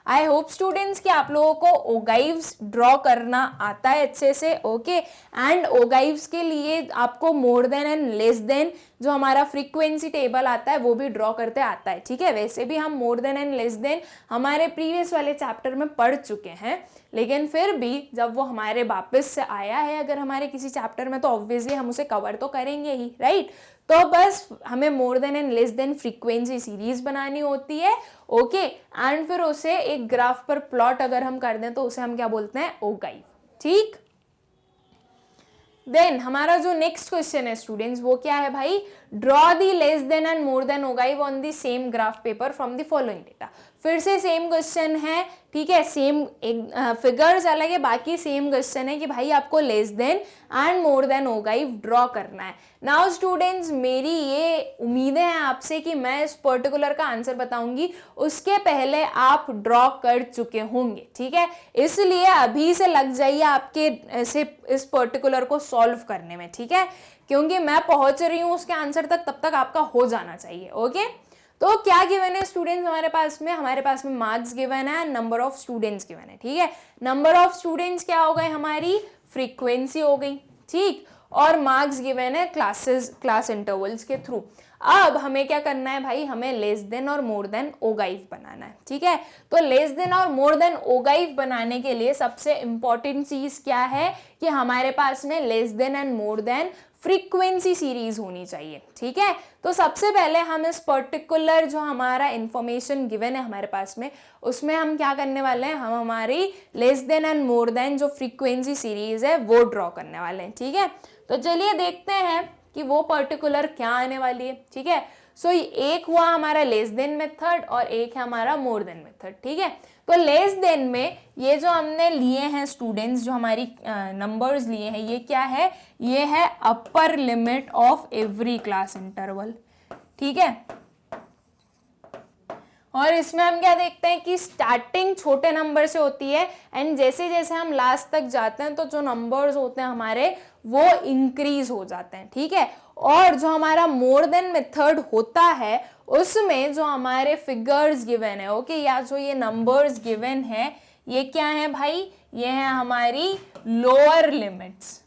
आई होप स्टूडेंट्स कि आप लोगों को ओगाइव्स ड्रॉ करना आता है अच्छे से, ओके। एंड ओगाइव्स के लिए आपको मोर देन एंड लेस देन जो हमारा फ्रीक्वेंसी टेबल आता है वो भी ड्रॉ करते आता है, ठीक है। वैसे भी हम मोर देन एंड लेस देन हमारे प्रीवियस वाले चैप्टर में पढ़ चुके हैं, लेकिन फिर भी जब वो हमारे वापस से आया है अगर हमारे किसी चैप्टर में, तो ऑब्वियसली हम उसे कवर तो करेंगे ही, राइट। तो बस हमें मोर than and less then frequency series बनानी होती है, ओके। एंड फिर उसे एक ग्राफ पर प्लॉट अगर हम कर दें तो उसे हम क्या बोलते हैं, ओगाइव, ठीक। देन हमारा जो नेक्स्ट क्वेश्चन है स्टूडेंट्स वो क्या है भाई, draw the less than and more than ogive on the same graph paper from the following data. फिर से सेम क्वेश्चन है, ठीक है, सेम एक फिगर्स अलग है, बाकी सेम क्वेश्चन है कि भाई आपको less than and more than ogive draw करना है। नाउ स्टूडेंट्स मेरी ये उम्मीदें हैं आपसे कि मैं इस पर्टिकुलर का आंसर बताऊंगी, उसके पहले आप ड्रॉ कर चुके होंगे, ठीक है। इसलिए अभी से लग जाइए आपके ऐसे इस पर्टिकुलर को सॉल्व करने में, ठीक है, क्योंकि मैं पहुंच रही हूं उसके आंसर तक, तब तक आपका हो जाना चाहिए, ओके। तो क्या गिवन है स्टूडेंट्स हमारे पास में मार्क्स गिवन है, नंबर ऑफ स्टूडेंट्स गिवन है, ठीक है। नंबर ऑफ स्टूडेंट्स क्या हो गए, हमारी फ्रीक्वेंसी हो गई, ठीक, और मार्क्स गिवन है क्लास इंटरवल्स के थ्रू। अब हमें क्या करना है भाई, हमें लेस देन और मोर देन ओगाइव बनाना है, ठीक है। तो लेस देन और मोर देन ओगाइव बनाने के लिए सबसे इंपॉर्टेंट चीज क्या है कि हमारे पास में less than and more than frequency series होनी चाहिए, ठीक है। तो सबसे पहले हम इस पर्टिकुलर जो हमारा इंफॉर्मेशन गिवन है हमारे पास में, उसमें हम क्या करने वाले हैं, हम हमारी less than and more than जो फ्रीक्वेंसी सीरीज है वो ड्रॉ करने वाले हैं, ठीक है। तो चलिए देखते हैं कि वो पर्टिकुलर क्या आने वाली है, ठीक है। सो एक हुआ हमारा लेस देन मेथड और एक है हमारा मोर देन मेथड, ठीक है। तो लेस देन में ये जो हमने लिए हैं स्टूडेंट्स, जो हमारी नंबर्स लिए हैं, ये क्या है, ये है upper limit of every class interval, ठीक है। और इसमें हम क्या देखते हैं कि स्टार्टिंग छोटे नंबर से होती है एंड जैसे जैसे हम लास्ट तक जाते हैं तो जो नंबर्स होते हैं हमारे वो इंक्रीज हो जाते हैं, ठीक है। और जो हमारा मोर देन मेथड होता है उसमें जो हमारे फिगर्स गिवन है, ओके, या जो ये नंबर्स गिवन है ये क्या है भाई, ये है हमारी लोअर लिमिट्स,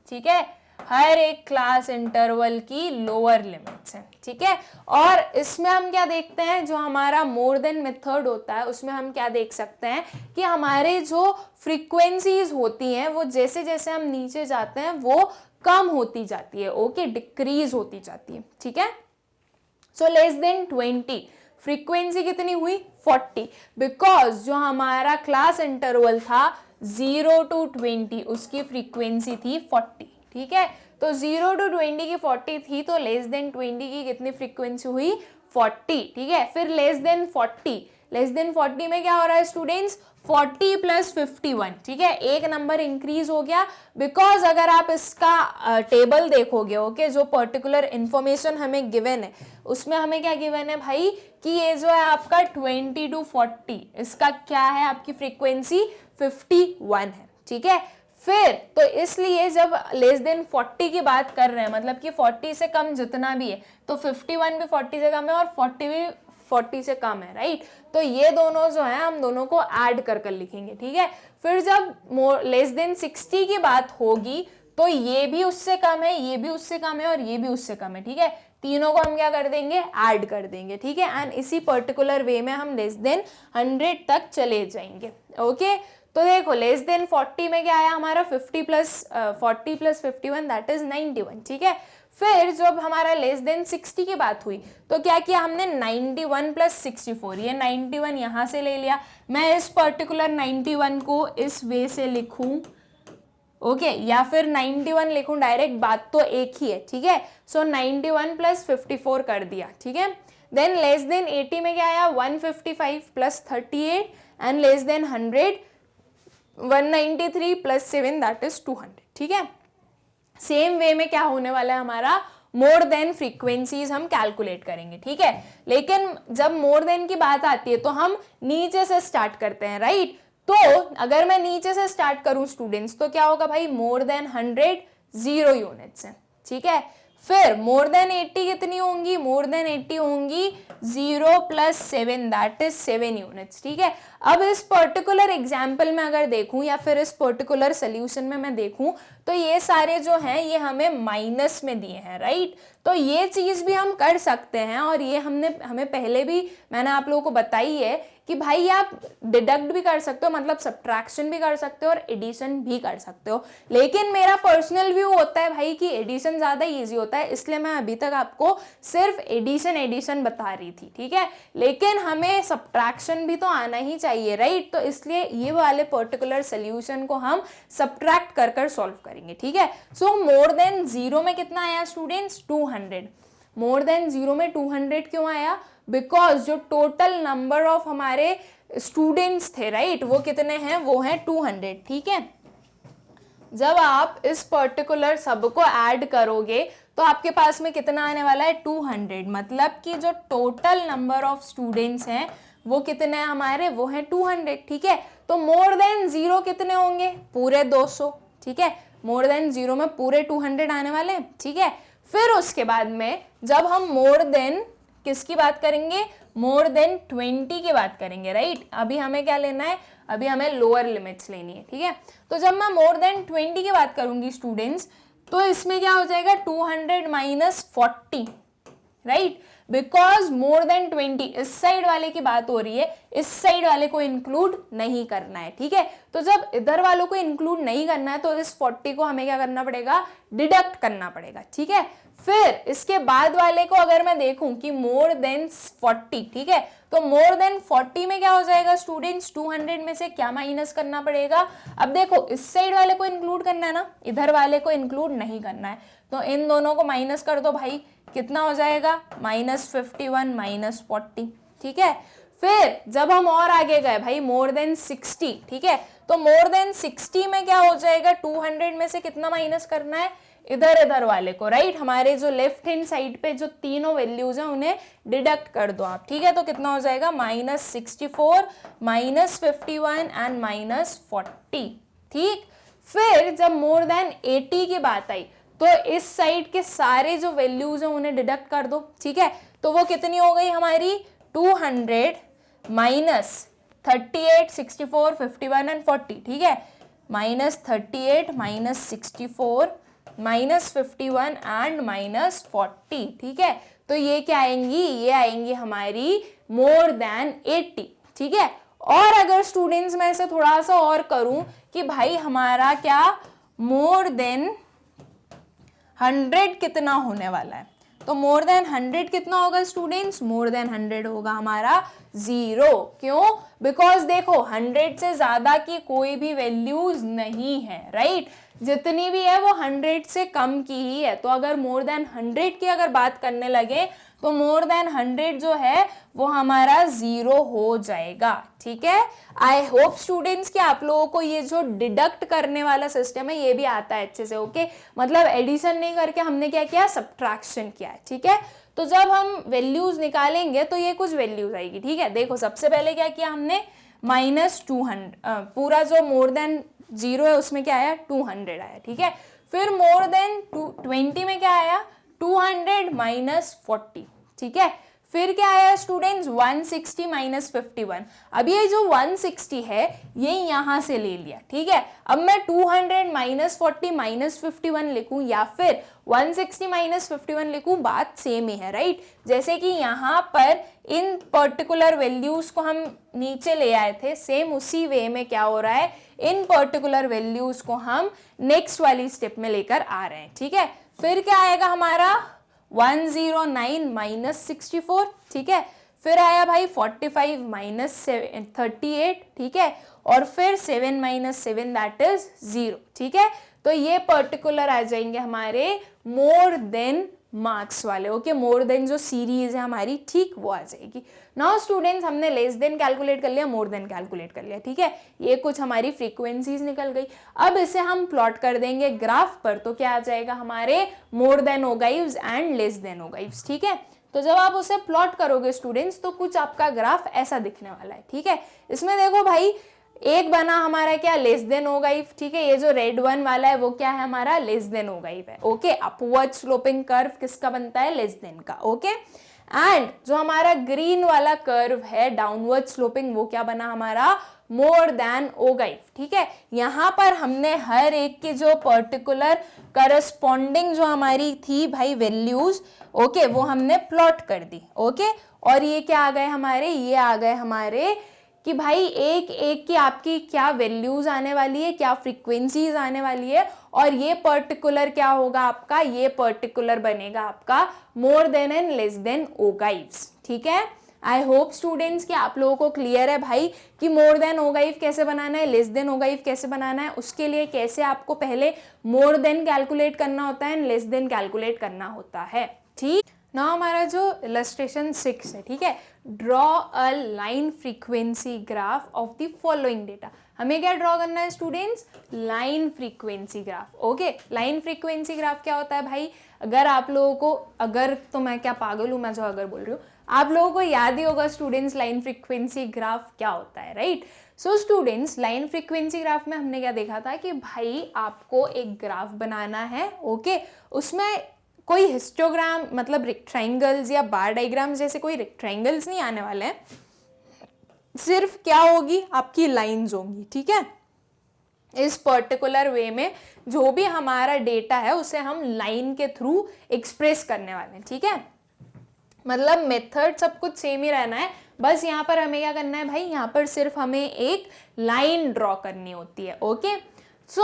ठीक है। हर एक क्लास इंटरवल की लोअर लिमिट्स हैं, ठीक है। और इसमें हम क्या देखते हैं, जो हमारा मोर देन मेथड होता है उसमें हम क्या देख सकते हैं कि हमारे जो फ्रीक्वेंसीज होती हैं वो जैसे जैसे हम नीचे जाते हैं वो कम होती जाती है, ओके, डिक्रीज होती जाती है, ठीक है। सो लेस देन 20 फ्रीक्वेंसी कितनी हुई, 40, बिकॉज जो हमारा क्लास इंटरवल था 0 to 20 उसकी फ्रीक्वेंसी थी 40, ठीक है। तो 0 to 20 की 40 थी, तो लेस देन 20 की कितनी फ्रीक्वेंसी हुई, 40, ठीक है। फिर लेस देन 40 में क्या हो रहा है स्टूडेंट्स, 40 + 51, ठीक है, एक नंबर इंक्रीज हो गया, बिकॉज अगर आप इसका टेबल देखोगे, ओके, जो पर्टिकुलर इंफॉर्मेशन हमें गिवन है उसमें हमें क्या गिवन है भाई कि ये जो है आपका 20 to 40 इसका क्या है, आपकी फ्रीक्वेंसी 51 है, ठीक है। फिर तो इसलिए जब लेस देन 40 की बात कर रहे हैं, मतलब कि 40 से कम जितना भी है, तो 51 भी 40 से कम है और 40 भी 40 से कम है, राइट। तो ये दोनों जो है हम दोनों को ऐड कर लिखेंगे, ठीक है। फिर जब लेस देन 60 की बात होगी तो ये भी उससे कम है, ये भी उससे कम है और ये भी उससे कम है, ठीक है। तीनों को हम क्या कर देंगे, ऐड कर देंगे, ठीक है। एंड इसी पर्टिकुलर वे में हम लेस देन 100 तक चले जाएंगे, ओके। तो देखो लेस देन 40 में क्या आया हमारा, 40 + 51 दैट इज 91, ठीक है। फिर जब हमारा लेस देन 60 की बात हुई तो क्या किया हमने, 91 + 64, ये 91 यहाँ से ले लिया, मैं इस पर्टिकुलर 91 को इस वे से लिखूं, ओके, या फिर 91 लिखूं डायरेक्ट, बात तो एक ही है, ठीक है। सो 91 + 54 कर दिया, ठीक है। देन लेस देन 80 में क्या आया, 155 + 38 and less then 100 193 + 7 that is 200, ठीक है। सेम वे में क्या होने वाला है हमारा, मोर देन फ्रीक्वेंसीज हम कैलकुलेट करेंगे, ठीक है। लेकिन जब मोर देन की बात आती है तो हम नीचे से स्टार्ट करते हैं, राइट। तो अगर मैं नीचे से स्टार्ट करूं स्टूडेंट्स तो क्या होगा भाई, मोर देन 100 0 यूनिट्स है, ठीक है। फिर मोर देन 80 कितनी होंगी, मोर देन 80 होंगी 0 + 7 दैट इज 7 यूनिट्स, ठीक है। अब इस पर्टिकुलर एग्जाम्पल में अगर देखूं या फिर इस पर्टिकुलर सोल्यूशन में मैं देखूं तो ये सारे जो हैं ये हमें माइनस में दिए हैं, राइट। तो ये चीज भी हम कर सकते हैं और ये हमें पहले भी मैंने आप लोगों को बताई है कि भाई आप डिडक्ट भी कर सकते हो, मतलब सब्ट्रैक्शन भी कर सकते हो और एडिशन भी कर सकते हो। लेकिन मेरा पर्सनल व्यू होता है भाई कि एडिशन ज्यादा इजी होता है, इसलिए मैं अभी तक आपको सिर्फ एडिशन बता रही थी, ठीक है। लेकिन हमें सब्ट्रैक्शन भी तो आना ही चाहिए, राइट। तो इसलिए ये वाले पर्टिकुलर सोल्यूशन को हम सब्ट्रैक्ट कर कर सॉल्व करेंगे, ठीक है। सो मोर देन 0 में कितना आया स्टूडेंट्स, 200। मोर देन 0 में 200 क्यों आया, बिकॉज जो टोटल नंबर ऑफ हमारे स्टूडेंट्स थे, राइट, वो कितने हैं, वो हैं 200, ठीक है। जब आप इस पर्टिकुलर सबको ऐड करोगे तो आपके पास में कितना आने वाला है, 200। मतलब कि जो टोटल नंबर ऑफ स्टूडेंट्स हैं वो कितने हैं हमारे, वो हैं 200, ठीक है। तो मोर देन 0 कितने होंगे, पूरे 200, ठीक है। मोर देन 0 में पूरे 200 आने वाले हैं, ठीक है। फिर उसके बाद में जब हम मोर देन किसकी बात करेंगे, मोर देन 20 की बात करेंगे, राइट। अभी हमें क्या लेना है, अभी हमें लोअर लिमिट्स लेनी है, ठीक है। तो जब मैं मोर देन 20 की बात करूंगी स्टूडेंट्स तो इसमें क्या हो जाएगा, 200 - 40, राइट। बिकॉज मोर देन 20 इस साइड वाले की बात हो रही है, इस साइड वाले को इंक्लूड नहीं करना है, ठीक है। तो जब इधर वालों को इंक्लूड नहीं करना है तो इस 40 को हमें क्या करना पड़ेगा, डिडक्ट करना पड़ेगा, ठीक है। फिर इसके बाद वाले को अगर मैं देखूं कि मोर देन 40, ठीक है, तो मोर देन 40 में क्या हो जाएगा स्टूडेंट्स, 200 में से क्या माइनस करना पड़ेगा। अब देखो इस साइड वाले को इंक्लूड करना है ना, इधर वाले को इंक्लूड नहीं करना है, तो इन दोनों को माइनस कर दो भाई, कितना हो जाएगा, -51 - 40, ठीक है। फिर जब हम और आगे गए भाई, मोर देन 60, ठीक है, तो मोर देन 60 में क्या हो जाएगा, 200 में से कितना माइनस करना है, इधर वाले को, राइट। हमारे जो लेफ्ट हैंड साइड पे जो तीनों वैल्यूज हैं उन्हें डिडक्ट कर दो आप, ठीक है। तो कितना हो जाएगा, -64 -51 एंड -40, ठीक। फिर जब मोर देन 80 की बात आई तो इस साइड के सारे जो वैल्यूज हैं उन्हें डिडक्ट कर दो, ठीक है। तो वो कितनी हो गई हमारी, 200 - 38 64 51 एंड 40, ठीक है। -38 -64 -51 एंड -40, ठीक है। तो ये क्या आएंगी, ये आएंगी हमारी मोर देन 80, ठीक है। और अगर स्टूडेंट्स में से थोड़ा सा और करूं कि भाई हमारा क्या मोर देन 100 कितना होने वाला है, तो मोर देन 100 कितना होगा स्टूडेंट्स, मोर देन 100 होगा हमारा 0। क्यों, बिकॉज देखो 100 से ज्यादा की कोई भी वैल्यूज नहीं है, राइट। जितनी भी है वो 100 से कम की ही है। तो अगर मोर देन 100 की अगर बात करने लगे तो मोर देन 100 जो है वो हमारा 0 हो जाएगा, ठीक है। आई होप स्टूडेंट्स कि आप लोगों को ये जो डिडक्ट करने वाला सिस्टम है ये भी आता है अच्छे से, ओके। मतलब एडिशन नहीं करके हमने क्या किया, सब्ट्रैक्शन किया है, ठीक है। तो जब हम वैल्यूज निकालेंगे तो ये कुछ वैल्यूज आएगी, ठीक है। देखो सबसे पहले क्या किया हमने, -200, पूरा जो मोर देन 0 है उसमें क्या आया, 200 आया, ठीक है। फिर मोर देन 20 में क्या आया, 200 - 40, ठीक है। फिर क्या आया स्टूडेंट्स, 160 - 51। अब ये जो 160 है ये यहां से ले लिया, ठीक है। अब मैं 200 - 40 - 51 लिखूं या फिर 160 - 51 लिखूं, बात सेम ही है, राइट। जैसे कि यहाँ पर इन पर्टिकुलर वैल्यूज को हम नीचे ले आए थे, सेम उसी वे में क्या हो रहा है, इन पर्टिकुलर वैल्यूज को हम नेक्स्ट वाली स्टेप में लेकर आ रहे हैं, ठीक है। फिर क्या आएगा हमारा, 109 - 64, ठीक है। फिर आया भाई 45 - 38, ठीक है। और फिर 7 - 7 दैट इज 0, ठीक है। तो ये पर्टिकुलर आ जाएंगे हमारे मोर देन मार्क्स वाले, ओके। मोर देन जो सीरीज है हमारी, ठीक, वो आ जाएगी। नाउ स्टूडेंट्स हमने लेस देन कैलकुलेट कर लिया, मोर देन कैलकुलेट कर लिया, ठीक है। ये कुछ हमारी फ्रीक्वेंसीज निकल गई। अब इसे हम प्लॉट कर देंगे ग्राफ पर, तो क्या आ जाएगा हमारे, मोर देन होगा इव्स एंड लेस देन होगा इव्स, ठीक है। तो जब आप उसे प्लॉट करोगे स्टूडेंट्स तो कुछ आपका ग्राफ ऐसा दिखने वाला है, ठीक है। इसमें देखो भाई एक बना हमारा क्या, लेस देन होगा इफ, ठीक है। ये जो रेड वन वाला है वो क्या है हमारा, लेस देन होगा इफ है, ओके। अपवर्ड स्लोपिंग कर्व किसका बनता है, लेस देन का, ओके। एंड जो हमारा ग्रीन वाला कर्व है डाउनवर्ड स्लोपिंग, वो क्या बना हमारा, मोर देन होगा इफ, ठीक है। यहां पर हमने हर एक की जो पर्टिकुलर करस्पॉन्डिंग जो हमारी थी भाई वैल्यूज, ओके, वो हमने प्लॉट कर दी, ओके। और ये क्या आ गए हमारे, ये आ गए हमारे कि भाई एक एक की आपकी क्या वैल्यूज आने वाली है, क्या फ्रीक्वेंसीज आने वाली है, और ये पर्टिकुलर क्या होगा आपका, ये पर्टिकुलर बनेगा आपका more than and less than ogives, ठीक है। आई होप स्टूडेंट्स कि आप लोगों को क्लियर है भाई कि मोर देन ओगाइव कैसे बनाना है, लेस देन ओगाइव कैसे बनाना है, उसके लिए कैसे आपको पहले मोर देन कैलकुलेट करना होता है एंड लेस देन कैलकुलेट करना होता है, ठीक। ना हमारा जो इलस्ट्रेशन 6 है, ठीक है, draw a line frequency graph of the following data. हमें क्या ड्रॉ करना है students, line frequency graph, okay. Line frequency graph क्या होता है भाई, अगर आप लोगों को, अगर तो मैं क्या पागल हूं मैं जो अगर बोल रही हूँ, आप लोगों को याद ही होगा स्टूडेंट्स लाइन फ्रीक्वेंसी ग्राफ क्या होता है, right. So students line frequency graph में हमने क्या देखा था कि भाई आपको एक ग्राफ बनाना है, ओके। उसमें कोई हिस्टोग्राम मतलब रेक्टेंगल्स या बार डायग्राम्स जैसे कोई रेक्टेंगल्स नहीं आने वाले हैं, सिर्फ क्या होगी, आपकी लाइंस होंगी, ठीक है। इस पर्टिकुलर वे में जो भी हमारा डेटा है उसे हम लाइन के थ्रू एक्सप्रेस करने वाले हैं, ठीक है। मतलब मेथड सब कुछ सेम ही रहना है, बस यहाँ पर हमें क्या करना है भाई, यहाँ पर सिर्फ हमें एक लाइन ड्रॉ करनी होती है, ओके। सो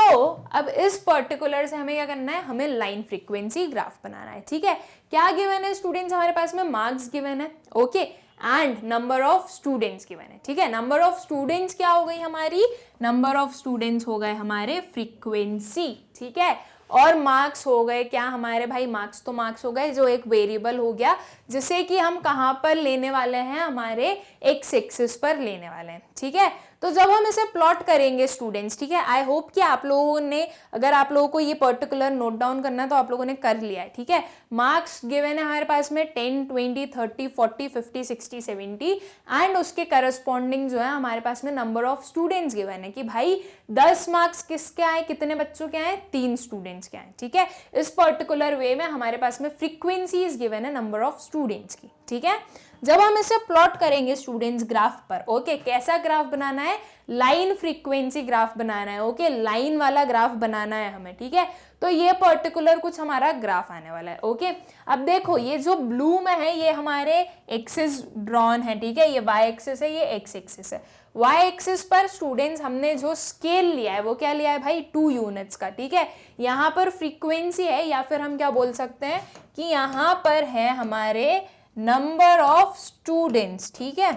अब इस पर्टिकुलर से हमें क्या करना है, हमें लाइन फ्रीक्वेंसी ग्राफ बनाना है, ठीक है। क्या गिवन है स्टूडेंट्स, हमारे पास में मार्क्स गिवन है, okay, and number of students given है, ठीक है। नंबर ऑफ स्टूडेंट्स क्या हो गई हमारी, नंबर ऑफ स्टूडेंट्स हो गए हमारे फ्रीक्वेंसी, ठीक है। और मार्क्स हो गए क्या हमारे भाई, मार्क्स तो मार्क्स हो गए जो एक वेरिएबल हो गया जिसे कि हम कहाँ पर लेने वाले हैं, हमारे एक्स एक्सिस पर लेने वाले हैं, ठीक है। तो जब हम इसे प्लॉट करेंगे स्टूडेंट्स, ठीक है, आई होप कि आप लोगों ने, अगर आप लोगों को ये पर्टिकुलर नोट डाउन करना है तो आप लोगों ने कर लिया है, ठीक है। मार्क्स गिवन है हमारे पास में 10, 20, 30, 40, 50, 60, 70 एंड उसके करस्पॉन्डिंग जो है हमारे पास में नंबर ऑफ स्टूडेंट्स गिवन है कि भाई 10 मार्क्स किसके आए, कितने बच्चों के आए, 3 स्टूडेंट्स के आए, ठीक है। इस पर्टिकुलर वे में हमारे पास में फ्रीक्वेंसीज गिवन है नंबर ऑफ स्टूडेंट्स की, ठीक है। जब हम इसे प्लॉट करेंगे स्टूडेंट्स ग्राफ पर, ओके, कैसा ग्राफ बनाना है, लाइन फ्रीक्वेंसी ग्राफ बनाना है, ओके, लाइन वाला ग्राफ बनाना है हमें, ठीक है। तो ये पर्टिकुलर कुछ हमारा ग्राफ आने वाला है, ओके। अब देखो ये जो ब्लू में है ये हमारे एक्सिस ड्रॉन है, ठीक है, ये वाई एक्सिस है, ये एक्स एक्सिस है। वाई एक्सिस पर स्टूडेंट्स हमने जो स्केल लिया है वो क्या लिया है भाई, 2 यूनिट्स का, ठीक है। यहाँ पर फ्रीक्वेंसी है या फिर हम क्या बोल सकते हैं कि यहाँ पर है हमारे नंबर ऑफ स्टूडेंट्स, ठीक है।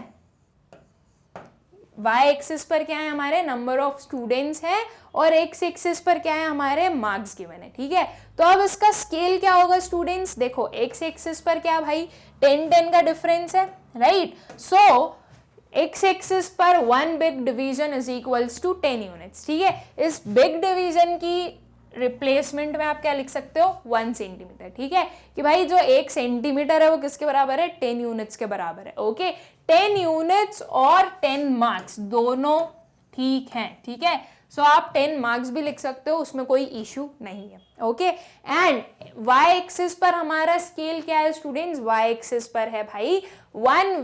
वाई एक्सिस पर क्या है हमारे नंबर ऑफ स्टूडेंट्स है और एक्स एक्सिस पर क्या है हमारे मार्क्स गिवन है, ठीक है। तो अब इसका स्केल क्या होगा स्टूडेंट्स, देखो एक्स एक्सिस पर क्या भाई 10 का डिफरेंस है, राइट। सो एक्स एक्सिस पर 1 big division is equals to 10 units, ठीक है। इस बिग डिवीजन की रिप्लेसमेंट में आप क्या लिख सकते हो, 1 सेंटीमीटर, ठीक है, कि भाई जो 1 सेंटीमीटर है वो किसके बराबर है, 10 यूनिट्स के बराबर है, ओके। 10 यूनिट्स और 10 मार्क्स दोनों ठीक है, ठीक है। सो आप 10 मार्क्स भी लिख सकते हो, उसमें कोई इश्यू नहीं है, ओके। एंड वाई एक्सिस पर हमारा स्केल क्या है स्टूडेंट्स, वाई एक्सिस पर है भाई 1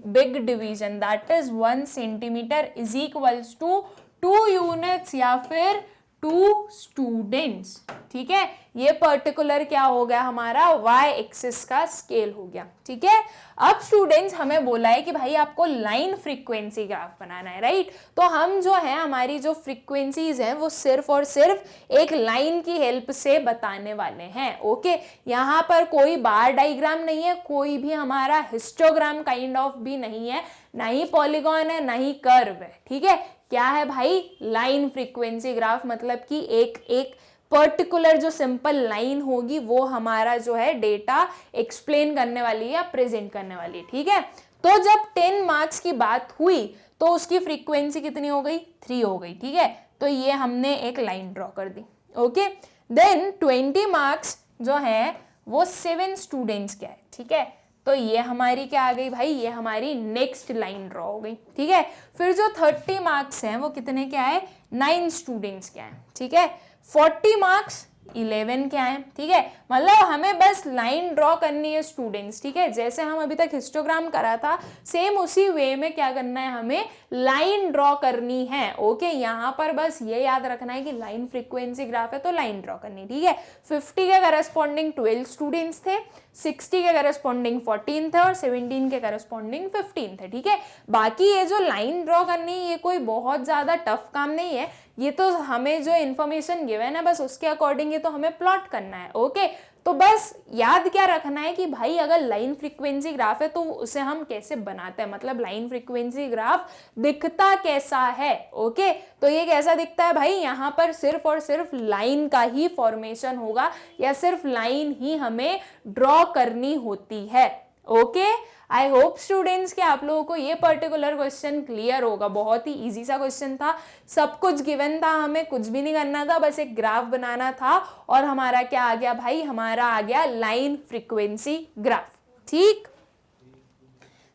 big division that is 1 centimetre is equals to 2 units या फिर 2 स्टूडेंट्स, ठीक है। ये पर्टिकुलर क्या हो गया हमारा वाई एक्सिस का स्केल हो गया, ठीक है। अब स्टूडेंट्स हमें बोला है कि भाई आपको लाइन फ्रीक्वेंसी ग्राफ बनाना है, राइट। तो हम जो है हमारी जो फ्रीक्वेंसीज हैं वो सिर्फ और सिर्फ एक लाइन की हेल्प से बताने वाले हैं, ओके। यहाँ पर कोई बार डायग्राम नहीं है, कोई भी हमारा हिस्टोग्राम काइंड ऑफ भी नहीं है, ना ही पॉलीगॉन है ना ही कर्व है, ठीक है। क्या है भाई, लाइन फ्रीक्वेंसी ग्राफ, मतलब कि एक एक पर्टिकुलर जो सिंपल लाइन होगी वो हमारा जो है डेटा एक्सप्लेन करने वाली है या प्रेजेंट करने वाली है, ठीक है। तो जब 10 मार्क्स की बात हुई तो उसकी फ्रीक्वेंसी कितनी हो गई, 3 हो गई, ठीक है। तो ये हमने एक लाइन ड्रॉ कर दी, ओके। देन 20 मार्क्स जो है वो 7 स्टूडेंट्स के है, ठीक है। तो ये हमारी क्या आ गई भाई, ये हमारी नेक्स्ट लाइन ड्रॉ हो गई, ठीक है। फिर जो 30 मार्क्स हैं वो कितने क्या है, 9 स्टूडेंट्स क्या है, ठीक है। 40 मार्क्स 11 क्या है, ठीक है। मतलब हमें बस लाइन ड्रॉ करनी है स्टूडेंट्स, ठीक है। जैसे हम अभी तक हिस्टोग्राम करा था सेम उसी वे में क्या करना है, हमें लाइन ड्रॉ करनी है, ओके। यहाँ पर बस ये याद रखना है कि लाइन फ्रीक्वेंसी ग्राफ है तो लाइन ड्रॉ करनी, ठीक है। 50 के करस्पॉन्डिंग 12 स्टूडेंट्स थे, 60 के करस्पॉन्डिंग 14 थे और 17 के करस्पॉन्डिंग 15 थे, ठीक है। बाकी ये जो लाइन ड्रॉ करनी है ये कोई बहुत ज्यादा टफ काम नहीं है, ये तो हमें जो इन्फॉर्मेशन गिवन है बस उसके अकॉर्डिंग ये तो हमें प्लॉट करना है, ओके। तो बस याद क्या रखना है कि भाई अगर लाइन फ्रीक्वेंसी ग्राफ है तो उसे हम कैसे बनाते हैं, मतलब लाइन फ्रीक्वेंसी ग्राफ दिखता कैसा है, ओके। तो ये कैसा दिखता है भाई, यहाँ पर सिर्फ और सिर्फ लाइन का ही फॉर्मेशन होगा या सिर्फ लाइन ही हमें ड्रॉ करनी होती है, ओके। आई होप स्टूडेंट्स कि आप लोगों को ये पर्टिकुलर क्वेश्चन क्लियर होगा, बहुत ही इजी सा क्वेश्चन था, सब कुछ गिवन था, हमें कुछ भी नहीं करना था, बस एक ग्राफ बनाना था और हमारा क्या आ गया भाई, हमारा आ गया लाइन फ्रीक्वेंसी ग्राफ, ठीक।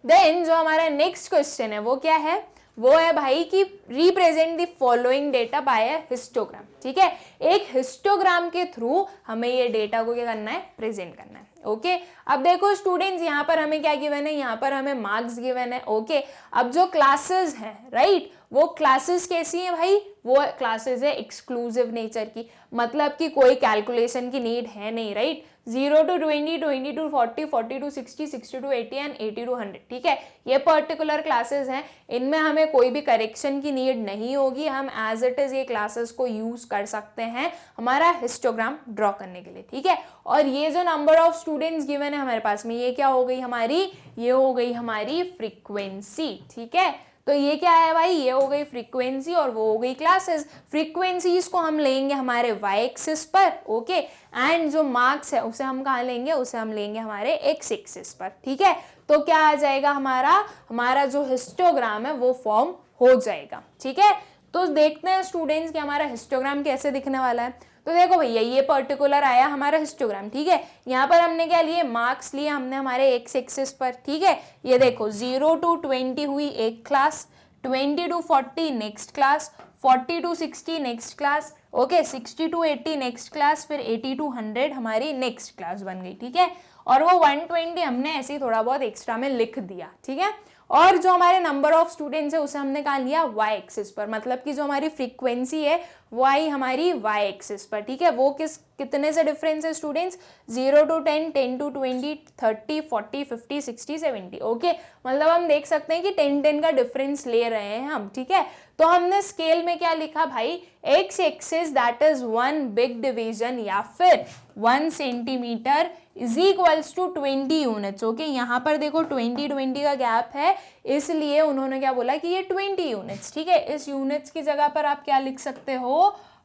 देन जो हमारा नेक्स्ट क्वेश्चन है वो क्या है, वो है भाई कि represent the following data bye a histogram, ठीक है। एक हिस्टोग्राम के थ्रू हमें ये डेटा को क्या करना है, प्रेजेंट करना है, ओके। अब देखो स्टूडेंट्स यहाँ पर हमें क्या गिवन है, यहाँ पर हमें मार्क्स गिवन है, ओके। अब जो क्लासेस हैं राइट, वो क्लासेस कैसी हैं भाई, वो क्लासेस है एक्सक्लूसिव नेचर की, मतलब कि कोई कैलकुलेशन की नीड है नहीं, right. 0 to 20, 20 to 40, 40 to 60, 60 to 80 and 80 to 100, ठीक है। ये पर्टिकुलर क्लासेस हैं, इनमें हमें कोई भी करेक्शन की नीड नहीं होगी, हम एज इट इज ये क्लासेस को यूज कर सकते हैं हमारा हिस्टोग्राम ड्रॉ करने के लिए, ठीक है। और ये जो नंबर ऑफ स्टूडेंट्स गिवन है हमारे पास में, ये क्या हो गई हमारी, ये हो गई हमारी फ्रीक्वेंसी, ठीक है। तो ये क्या है भाई, ये हो गई फ्रीक्वेंसी और वो हो गई क्लासेस। फ्रीक्वेंसीज को हम लेंगे हमारे y एक्सिस पर, ओके। एंड जो मार्क्स है उसे हम कहाँ लेंगे, उसे हम लेंगे हमारे x एक्सिस पर, ठीक है। तो क्या आ जाएगा हमारा जो हिस्टोग्राम है वो फॉर्म हो जाएगा, ठीक है। तो देखते हैं स्टूडेंट्स कि हमारा हिस्टोग्राम कैसे दिखने वाला है। तो देखो भैया ये पर्टिकुलर आया हमारा हिस्टोग्राम, ठीक है। यहाँ पर हमने क्या लिए, मार्क्स लिए हमने हमारे एक्स एक्सिस पर, ठीक है। ये देखो 0 to 20 हुई एक class, 20 to 40 next class, 40 to 60 next class, okay, 60 to 80 next class, फिर 80 to 100 हमारी नेक्स्ट क्लास बन गई, ठीक है। और वो 120 हमने ऐसे ही थोड़ा बहुत एक्स्ट्रा में लिख दिया, ठीक है। और जो हमारे नंबर ऑफ स्टूडेंट्स है उसे हमने कहा लिया y एक्सिस पर, मतलब कि जो हमारी फ्रीक्वेंसी है वो आई हमारी y एक्सिस पर, ठीक है। वो कितने से डिफरेंस है स्टूडेंट्स, 0 to 10, 10 to 20, 30, 40, 50, 60, 70, ओके। मतलब हम देख सकते हैं कि 10 का डिफरेंस ले रहे हैं हम, ठीक है। तो हमने स्केल में क्या लिखा भाई, x axis that is 1 big division या फिर 1 centimetre is equals to 20 units, okay. यहाँ पर देखो 20 का गैप है, इसलिए उन्होंने क्या बोला कि ये 20 यूनिट्स, ठीक है। इस यूनिट्स की जगह पर आप क्या लिख सकते हो,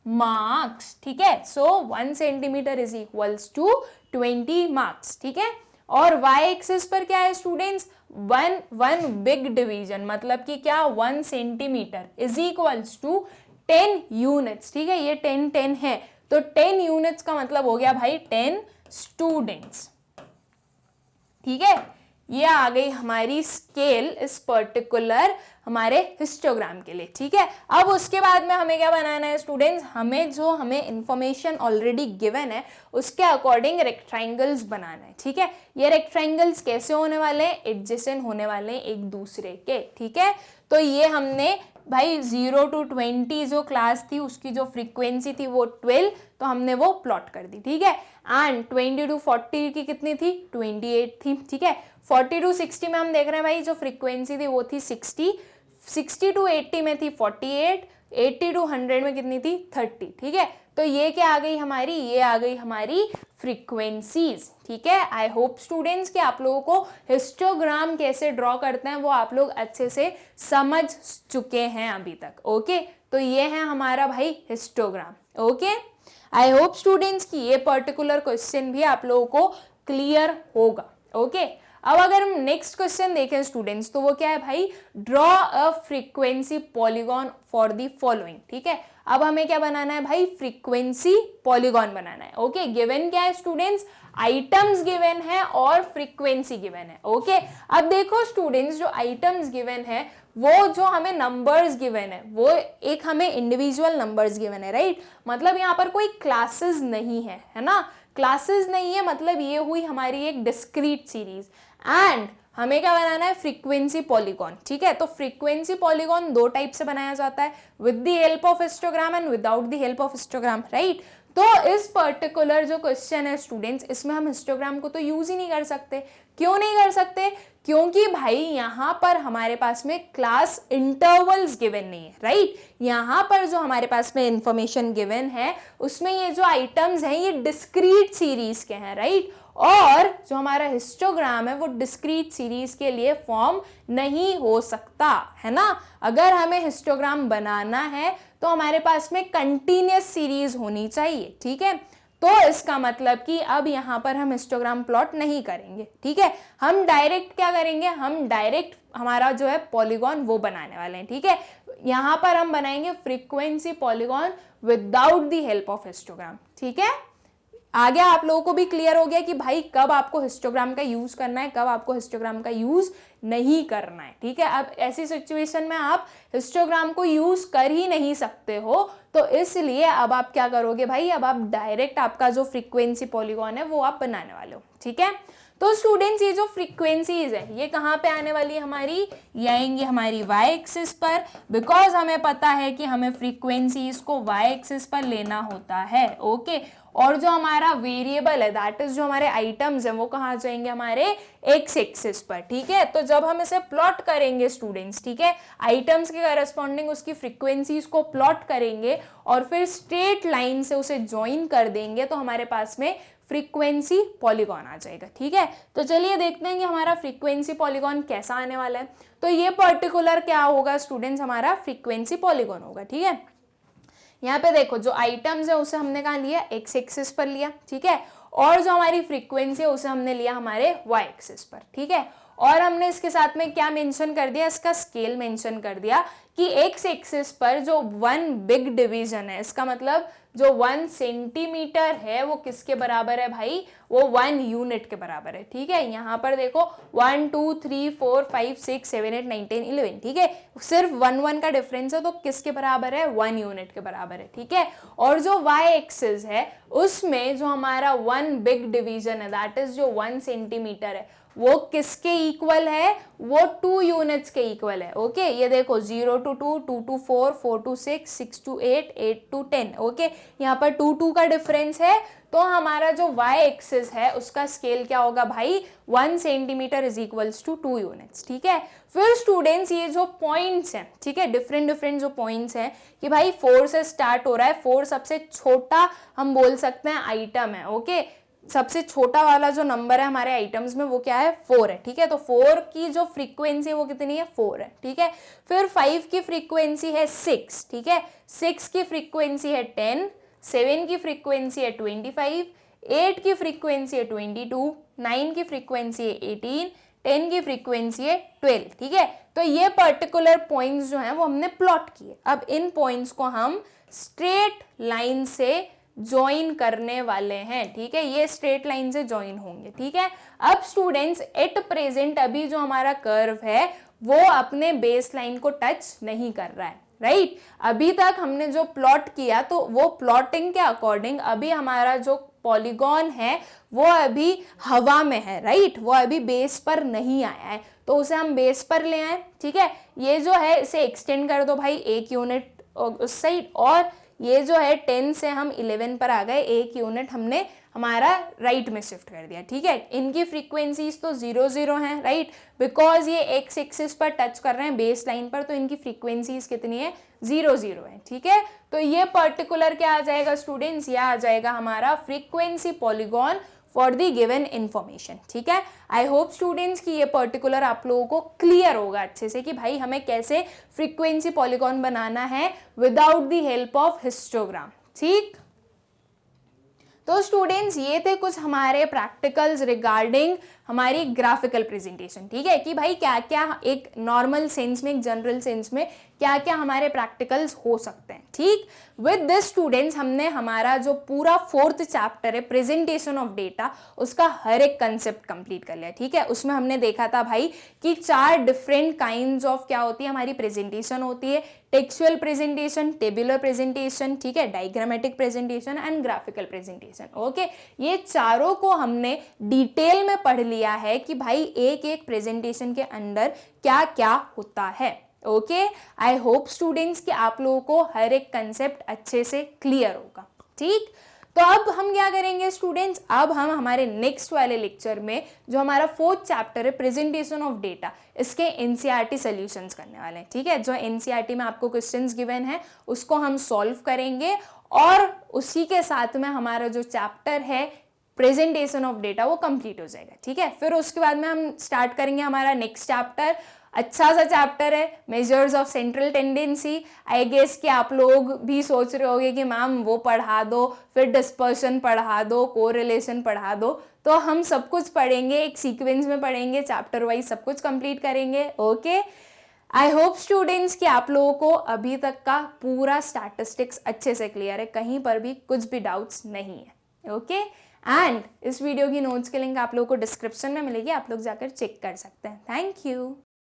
मार्क्स, ठीक है। So 1 centimetre is equals to 20 marks, ठीक है। और y एक्सिस पर क्या है स्टूडेंट्स, वन बिग डिवीजन, मतलब कि क्या 1 centimetre is equals to 10 units, ठीक है। ये 10 है, तो 10 यूनिट्स का मतलब हो गया भाई 10 स्टूडेंट्स, ठीक है। ये आ गई हमारी स्केल इस पर्टिकुलर हमारे हिस्टोग्राम के लिए, ठीक है। अब उसके बाद में हमें क्या बनाना है स्टूडेंट्स, हमें इंफॉर्मेशन ऑलरेडी गिवन है उसके अकॉर्डिंग रेक्टेंगल्स बनाना है, ठीक है। ये रेक्टेंगल्स कैसे होने वाले हैं, एडजेसेंट होने वाले हैं एक दूसरे के, ठीक है। तो ये हमने भाई 0 to 20 जो क्लास थी उसकी जो फ्रीक्वेंसी थी वो 12, तो हमने वो प्लॉट कर दी, ठीक है। एंड 20 to 40 की कितनी थी, 28 थी, ठीक है। 40 to 60 में हम देख रहे हैं भाई जो फ्रीक्वेंसी थी वो थी 60, 60 to 80 में थी 48, 80 to 100 में कितनी थी 30, ठीक है। तो ये क्या आ गई हमारी, ये आ गई हमारी फ्रीक्वेंसीज, ठीक है। आई होप स्टूडेंट्स कि आप लोगों को हिस्टोग्राम कैसे ड्रॉ करते हैं वो आप लोग अच्छे से समझ चुके हैं अभी तक, ओके। तो ये है हमारा भाई histogram, okay. I hope students कि ये पर्टिकुलर क्वेश्चन भी आप लोगों को क्लियर होगा, ओके। अब अगर हम नेक्स्ट क्वेश्चन देखें स्टूडेंट्स, तो वो क्या है भाई, draw a frequency polygon for the following, ठीक है। अब हमें क्या बनाना है भाई, फ्रीक्वेंसी पॉलीगॉन बनाना है, ओके। गिवन क्या है स्टूडेंट्स, आइटम्स गिवन है और फ्रीक्वेंसी गिवन है। ओके, अब देखो स्टूडेंट्स, जो आइटम्स गिवन है वो जो हमें नंबर्स गिवन है वो एक हमें इंडिविजुअल नंबर्स गिवन है, राइट। मतलब यहाँ पर कोई क्लासेस नहीं है ना, क्लासेस नहीं है, मतलब ये हुई हमारी एक डिस्क्रीट सीरीज। एंड हमें क्या बनाना है, फ्रीक्वेंसी पॉलीगॉन, ठीक है। तो फ्रीक्वेंसी पॉलीगॉन दो टाइप से बनाया जाता है, with the help of histogram and without the help of histogram, right. तो इस पर्टिकुलर जो क्वेश्चन है स्टूडेंट्स, इसमें हम हिस्टोग्राम को तो यूज ही नहीं कर सकते। क्यों नहीं कर सकते? क्योंकि भाई यहाँ पर हमारे पास में क्लास इंटरवल्स गिवन नहीं है, राइट। यहाँ पर जो हमारे पास में इंफॉर्मेशन गिवन है उसमें ये जो आइटम्स हैं ये डिस्क्रीट सीरीज के हैं, राइट। और जो हमारा हिस्टोग्राम है वो डिस्क्रीट सीरीज के लिए फॉर्म नहीं हो सकता, है ना। अगर हमें हिस्टोग्राम बनाना है तो हमारे पास में कंटिन्यूअस सीरीज होनी चाहिए, ठीक है। तो इसका मतलब कि अब यहाँ पर हम हिस्टोग्राम प्लॉट नहीं करेंगे, ठीक है। हम डायरेक्ट क्या करेंगे, हम डायरेक्ट हमारा जो है पॉलीगॉन वो बनाने वाले हैं, ठीक है। यहाँ पर हम बनाएंगे frequency polygon without the help of histogram, ठीक है। आगे आप लोगों को भी क्लियर हो गया कि भाई कब आपको हिस्टोग्राम का यूज करना है, कब आपको हिस्टोग्राम का यूज नहीं करना है, ठीक है। अब ऐसी सिचुएशन में आप हिस्टोग्राम को यूज कर ही नहीं सकते हो, तो इसलिए अब आप क्या करोगे भाई, अब आप डायरेक्ट आपका जो फ्रीक्वेंसी पॉलीगॉन है वो आप बनाने वाले हो, ठीक है। तो स्टूडेंट्स ये जो फ्रीक्वेंसीज है ये कहाँ पे आने वाली है हमारी, ये आएंगी हमारी वाई एक्सिस पर, बिकॉज हमें पता है कि हमें फ्रीक्वेंसीज को वाई एक्सिस पर लेना होता है, ओके। और जो हमारा वेरिएबल है दैट इज जो हमारे आइटम्स हैं वो कहाँ जाएंगे, हमारे एक्स एक्सिस पर, ठीक है। तो जब हम इसे प्लॉट करेंगे स्टूडेंट्स, ठीक है, आइटम्स के करस्पॉन्डिंग उसकी फ्रीक्वेंसीज को प्लॉट करेंगे और फिर स्ट्रेट लाइन से उसे ज्वाइन कर देंगे तो हमारे पास में फ्रीक्वेंसी पॉलीगॉन आ जाएगा, ठीक है। तो चलिए देखते हैं कि हमारा फ्रीक्वेंसी पॉलीगॉन कैसा आने वाला है। तो ये पर्टिकुलर क्या होगा स्टूडेंट्स, हमारा फ्रीक्वेंसी पॉलीगॉन होगा, ठीक है। यहाँ पे देखो जो आइटम्स है उसे हमने कहाँ लिया, एक्स एक्सिस पर लिया, ठीक है। और जो हमारी फ्रीक्वेंसी है उसे हमने लिया हमारे वाई एक्सिस पर, ठीक है। और हमने इसके साथ में क्या मेंशन कर दिया, इसका स्केल मेंशन कर दिया कि एक्स एक्सिस पर जो वन बिग डिवीजन है, इसका मतलब जो 1 सेंटीमीटर है वो किसके बराबर है भाई, वो 1 यूनिट के बराबर है, ठीक है। यहाँ पर देखो 1 2 3 4 5 6 7 8 9 10 11, ठीक है। सिर्फ 1 का डिफरेंस है तो किसके बराबर है, 1 यूनिट के बराबर है, ठीक है। और जो वाई एक्सिस है उसमें जो हमारा 1 बिग डिवीजन है दैट इज जो 1 सेंटीमीटर है वो किसके इक्वल है, वो 2 यूनिट्स के इक्वल है, ओके। ये देखो 0 to 2, 2 to 4, 4 to 6, 6 to 8, 8 to 10, okay. यहाँ पर 2 का डिफरेंस है तो हमारा जो वाई एक्सिस है उसका स्केल क्या होगा भाई, 1 centimetre is equals to 2 units, ठीक है। फिर स्टूडेंट्स ये जो पॉइंट्स हैं, ठीक है, डिफरेंट डिफरेंट जो पॉइंट्स हैं कि भाई 4 से स्टार्ट हो रहा है, 4 सबसे छोटा हम बोल सकते हैं आइटम है, ओके। सबसे छोटा वाला जो नंबर है हमारे आइटम्स में वो क्या है, 4 है, ठीक है। तो 4 की जो फ्रीक्वेंसी है वो कितनी है, 4 है, ठीक है। फिर 5 की फ्रीक्वेंसी है 6, ठीक है। 6 की फ्रीक्वेंसी है 10, 7 की फ्रीक्वेंसी है 25, 8 की फ्रीक्वेंसी है 22, 9 की फ्रीक्वेंसी है 18, 10 की फ्रीक्वेंसी है 12, ठीक है। तो ये पर्टिकुलर पॉइंट्स जो हैं वो हमने प्लॉट किए। अब इन पॉइंट्स को हम स्ट्रेट लाइन से ज्वाइन करने वाले हैं, ठीक है। ये स्ट्रेट लाइन से ज्वाइन होंगे, ठीक है। अब स्टूडेंट्स एट प्रेजेंट अभी जो हमारा कर्व है वो अपने बेस लाइन को टच नहीं कर रहा है, राइट। अभी तक हमने जो प्लॉट किया तो वो प्लॉटिंग के अकॉर्डिंग अभी हमारा जो पॉलीगॉन है वो अभी हवा में है, राइट। वो अभी बेस पर नहीं आया है तो उसे हम बेस पर ले आए, ठीक है। ये जो है इसे एक्सटेंड कर दो भाई 1 यूनिट उस साइड, और ये जो है 10 से हम 11 पर आ गए, 1 यूनिट हमने हमारा राइट में शिफ्ट कर दिया, ठीक है। इनकी फ्रीक्वेंसीज तो 0 0 हैं, राइट, बिकॉज ये एक्स एक्सिस पर टच कर रहे हैं बेस लाइन पर, तो इनकी फ्रीक्वेंसीज कितनी है, 0 0 है, ठीक है। तो ये पर्टिकुलर क्या आ जाएगा स्टूडेंट्स, ये आ जाएगा हमारा frequency polygon for the given information, ठीक है। आई होप स्टूडेंट्स कि ये पर्टिकुलर आप लोगों को क्लियर होगा अच्छे से कि भाई हमें कैसे फ्रीक्वेंसी पॉलीगॉन बनाना है without the help of histogram, ठीक। तो स्टूडेंट्स ये थे कुछ हमारे प्रैक्टिकल्स रिगार्डिंग हमारी ग्राफिकल प्रेजेंटेशन, ठीक है, कि भाई क्या क्या एक नॉर्मल सेंस में, एक जनरल सेंस में क्या क्या हमारे प्रैक्टिकल्स हो सकते हैं, ठीक। विद दिस स्टूडेंट्स हमने हमारा जो पूरा 4th चैप्टर है प्रेजेंटेशन ऑफ डेटा, उसका हर एक कंसेप्ट कंप्लीट कर लिया, ठीक है। उसमें हमने देखा था भाई कि 4 डिफरेंट काइंड्स ऑफ क्या होती है हमारी प्रेजेंटेशन होती है, टेक्सुअल प्रेजेंटेशन, टेबुलर प्रेजेंटेशन, ठीक है, diagrammatic presentation and graphical presentation, okay. ये चारों को हमने डिटेल में पढ़ लिया है कि भाई एक एक प्रेजेंटेशन के अंदर क्या क्या होता है, ओके। आई होप स्टूडेंट्स कि आप लोगों को हर एक कंसेप्ट अच्छे से क्लियर होगा, ठीक। तो अब हम क्या करेंगे स्टूडेंट्स, अब हम हमारे नेक्स्ट वाले लेक्चर में जो हमारा 4th चैप्टर है प्रेजेंटेशन ऑफ डेटा, इसके एनसीईआरटी सॉल्यूशंस करने वाले हैं, ठीक है। जो एनसीईआरटी में आपको क्वेश्चंस गिवन है उसको हम सॉल्व करेंगे और उसी के साथ में हमारा जो चैप्टर है प्रेजेंटेशन ऑफ डेटा वो कंप्लीट हो जाएगा, ठीक है। फिर उसके बाद में हम स्टार्ट करेंगे हमारा नेक्स्ट चैप्टर, अच्छा सा चैप्टर है, measures of central tendency. I guess कि आप लोग भी सोच रहे होंगे कि मैम वो पढ़ा दो, फिर डिस्पर्शन पढ़ा दो, कोरिलेशन पढ़ा दो, तो हम सब कुछ पढ़ेंगे, एक सीक्वेंस में पढ़ेंगे, चैप्टर वाइज सब कुछ कंप्लीट करेंगे, ओके। आई होप स्टूडेंट्स कि आप लोगों को अभी तक का पूरा स्टैटिस्टिक्स अच्छे से क्लियर है, कहीं पर भी कुछ भी डाउट्स नहीं है, ओके। एंड इस वीडियो की नोट्स की लिंक आप लोगों को डिस्क्रिप्शन में मिलेगी, आप लोग जाकर चेक कर सकते हैं। Thank you.